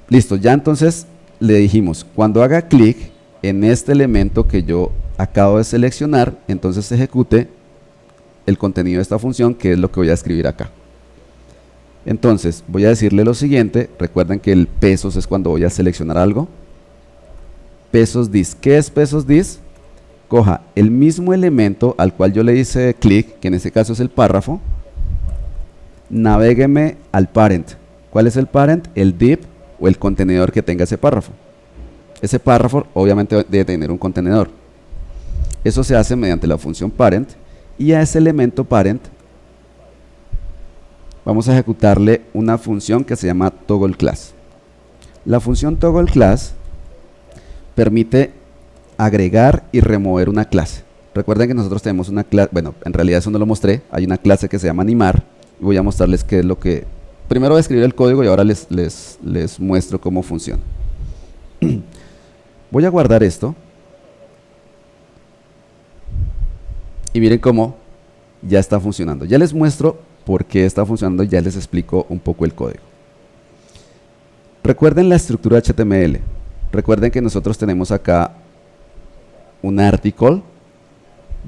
Listo, ya entonces le dijimos, cuando haga clic en este elemento que yo acabo de seleccionar, entonces se ejecute el contenido de esta función, que es lo que voy a escribir acá. Entonces voy a decirle lo siguiente, recuerden que el pesos es cuando voy a seleccionar algo. Pesos dis, ¿qué es pesos dis? Coja el mismo elemento al cual yo le hice clic, que en este caso es el párrafo, navégueme al parent. ¿Cuál es el parent? El div o el contenedor que tenga ese párrafo. Ese párrafo obviamente debe tener un contenedor. Eso se hace mediante la función parent, y a ese elemento parent vamos a ejecutarle una función que se llama toggle class. La función toggle class permite agregar y remover una clase. Recuerden que nosotros tenemos una clase, bueno, en realidad eso no lo mostré, hay una clase que se llama animar, y voy a mostrarles qué es lo que... Primero voy a escribir el código y ahora les muestro cómo funciona. Voy a guardar esto. Y miren cómo ya está funcionando. Ya les muestro por qué está funcionando y ya les explico un poco el código. Recuerden la estructura HTML. Recuerden que nosotros tenemos acá un article.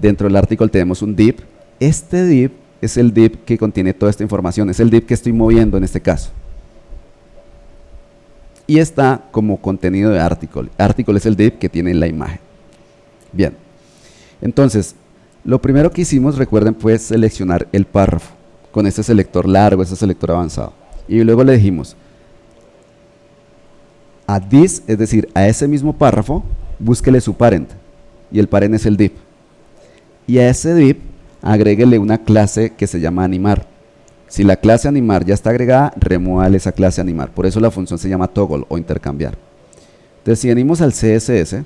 Dentro del article tenemos un div. Este div es el div que contiene toda esta información. Es el div que estoy moviendo en este caso. Y está como contenido de article. Article es el div que tiene la imagen. Bien. Entonces, lo primero que hicimos, recuerden, fue seleccionar el párrafo con este selector largo, este selector avanzado. Y luego le dijimos a this, es decir, a ese mismo párrafo, búsquele su parent. Y el parent es el div. Y a ese div, agréguele una clase que se llama animar. Si la clase animar ya está agregada, remuévale esa clase animar. Por eso la función se llama toggle o intercambiar. Entonces, si venimos al CSS,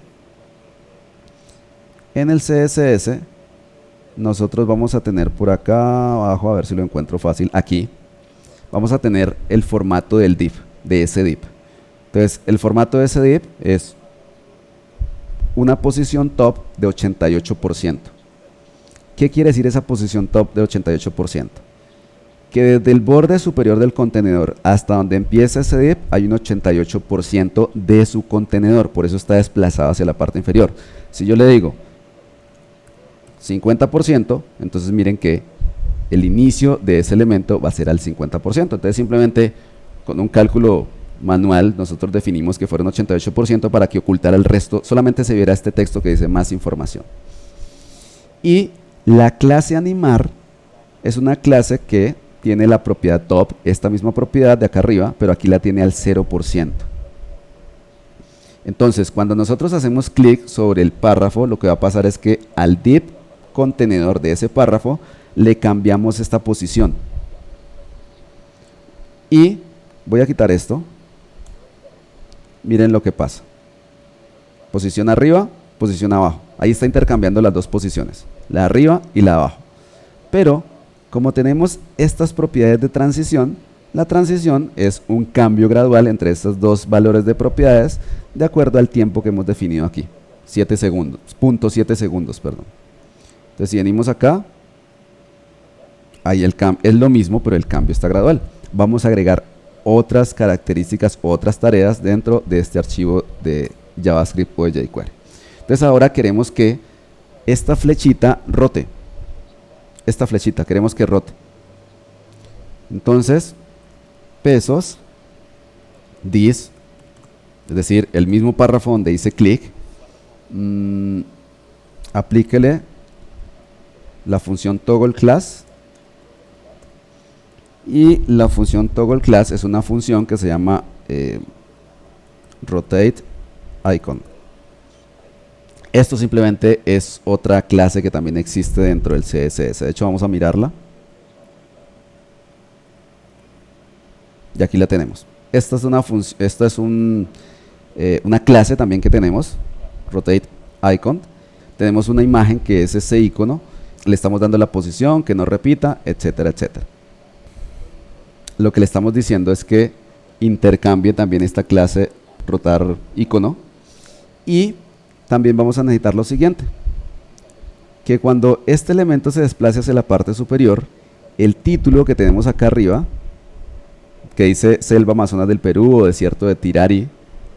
en el CSS nosotros vamos a tener por acá abajo, a ver si lo encuentro fácil, aquí vamos a tener el formato del div, de ese div. Entonces el formato de ese div es una posición top de 88%. ¿Qué quiere decir esa posición top de 88%? Que desde el borde superior del contenedor hasta donde empieza ese div hay un 88% de su contenedor, por eso está desplazado hacia la parte inferior. Si yo le digo 50%, entonces miren que el inicio de ese elemento va a ser al 50%. Entonces simplemente con un cálculo manual nosotros definimos que fuera un 88% para que ocultara el resto, solamente se viera este texto que dice más información. Y la clase animar es una clase que tiene la propiedad top, esta misma propiedad de acá arriba, pero aquí la tiene al 0%. Entonces cuando nosotros hacemos clic sobre el párrafo, lo que va a pasar es que al div contenedor de ese párrafo le cambiamos esta posición. Y voy a quitar esto. Miren lo que pasa. Posición arriba, posición abajo. Ahí está intercambiando las dos posiciones, la de arriba y la de abajo. Pero como tenemos estas propiedades de transición, la transición es un cambio gradual entre estos dos valores de propiedades de acuerdo al tiempo que hemos definido aquí. 7 segundos, 0.7 segundos, perdón. Entonces si venimos acá, ahí es lo mismo, pero el cambio está gradual. Vamos a agregar otras características, otras tareas dentro de este archivo de JavaScript o de jQuery. Entonces ahora queremos que esta flechita rote. Esta flechita queremos que rote. Entonces, pesos, this, es decir, el mismo párrafo donde dice click, aplíquele la función toggle class. Y la función toggle class es una función que se llama rotate icon. Esto simplemente es otra clase que también existe dentro del CSS. De hecho, vamos a mirarla. Y aquí la tenemos. Esta es una clase también que tenemos, rotate icon. Tenemos una imagen que es ese icono. Le estamos dando la posición, que no repita, etcétera, etcétera. Lo que le estamos diciendo es que intercambie también esta clase rotar icono. Y también vamos a necesitar lo siguiente, que cuando este elemento se desplace hacia la parte superior, el título que tenemos acá arriba, que dice Selva Amazonas del Perú o Desierto de Tirari,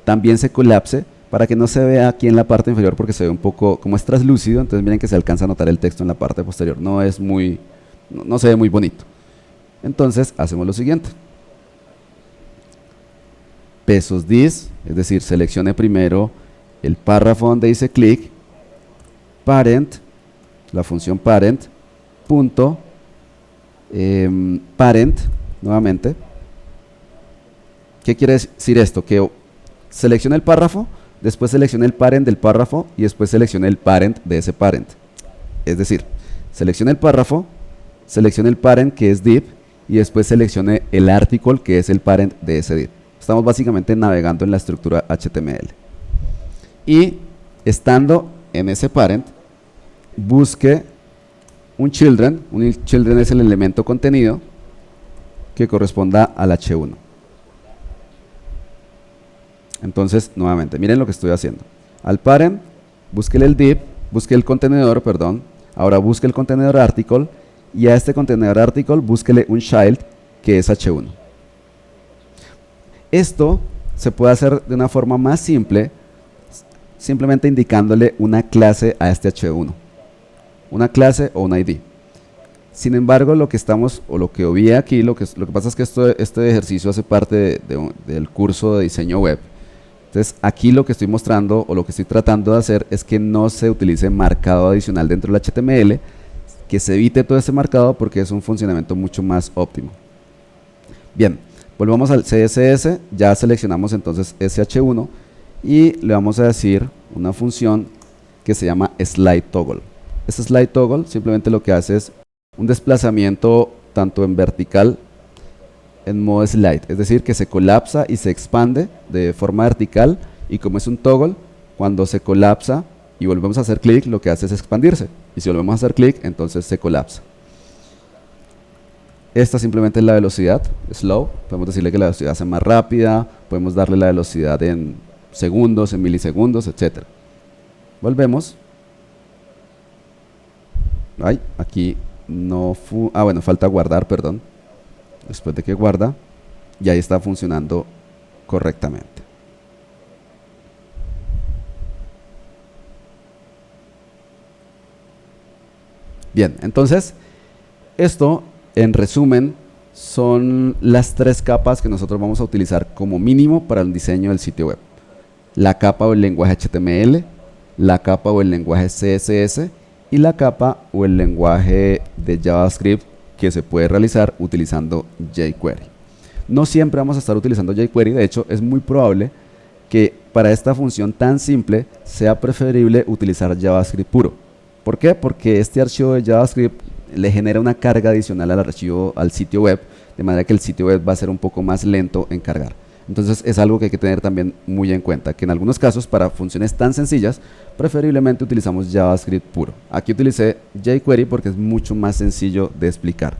también se colapse para que no se vea aquí en la parte inferior, porque se ve un poco, como es translúcido, entonces miren que se alcanza a notar el texto en la parte posterior, no se ve muy bonito. Entonces hacemos lo siguiente, pesos this, es decir, seleccione primero el párrafo donde dice click, parent, la función parent, punto, parent, nuevamente. ¿Qué quiere decir esto? Que seleccione el párrafo, después seleccione el parent del párrafo y después seleccione el parent de ese parent. Es decir, seleccione el párrafo, seleccione el parent que es div y después seleccione el article que es el parent de ese div. Estamos básicamente navegando en la estructura HTML. Y estando en ese parent, busque un children es el elemento contenido que corresponda al H1. Entonces, nuevamente, miren lo que estoy haciendo. Al parent, busque el div, busque el contenedor, perdón. Ahora busque el contenedor article y a este contenedor article búsquele un child que es H1. Esto se puede hacer de una forma más simple, simplemente indicándole una clase a este H1. Una clase o un ID. Sin embargo, lo que obvié aquí, lo que pasa es que este ejercicio hace parte del curso de diseño web. Entonces, aquí lo que estoy mostrando o lo que estoy tratando de hacer es que no se utilice marcado adicional dentro del HTML, que se evite todo ese marcado porque es un funcionamiento mucho más óptimo. Bien, volvamos al CSS, ya seleccionamos entonces ese H1 y le vamos a decir una función que se llama slide toggle. Este slide toggle simplemente lo que hace es un desplazamiento tanto en vertical en modo slide, es decir, que se colapsa y se expande de forma vertical, y como es un toggle, cuando se colapsa y volvemos a hacer clic, lo que hace es expandirse, y si volvemos a hacer clic, entonces se colapsa. Esta simplemente es la velocidad, slow, podemos decirle que la velocidad sea más rápida, podemos darle la velocidad en segundos, en milisegundos, etc. Volvemos. Ay, aquí no bueno, falta guardar, perdón. Después de que guarda, ya está funcionando correctamente. Bien, entonces, esto en resumen son las tres capas que nosotros vamos a utilizar como mínimo para el diseño del sitio web. La capa o el lenguaje HTML, la capa o el lenguaje CSS y la capa o el lenguaje de JavaScript que se puede realizar utilizando jQuery. No siempre vamos a estar utilizando jQuery, de hecho es muy probable que para esta función tan simple sea preferible utilizar JavaScript puro. ¿Por qué? Porque este archivo de JavaScript le genera una carga adicional al sitio web, de manera que el sitio web va a ser un poco más lento en cargar. Entonces es algo que hay que tener también muy en cuenta, que en algunos casos para funciones tan sencillas, preferiblemente utilizamos JavaScript puro. Aquí utilicé jQuery porque es mucho más sencillo de explicar.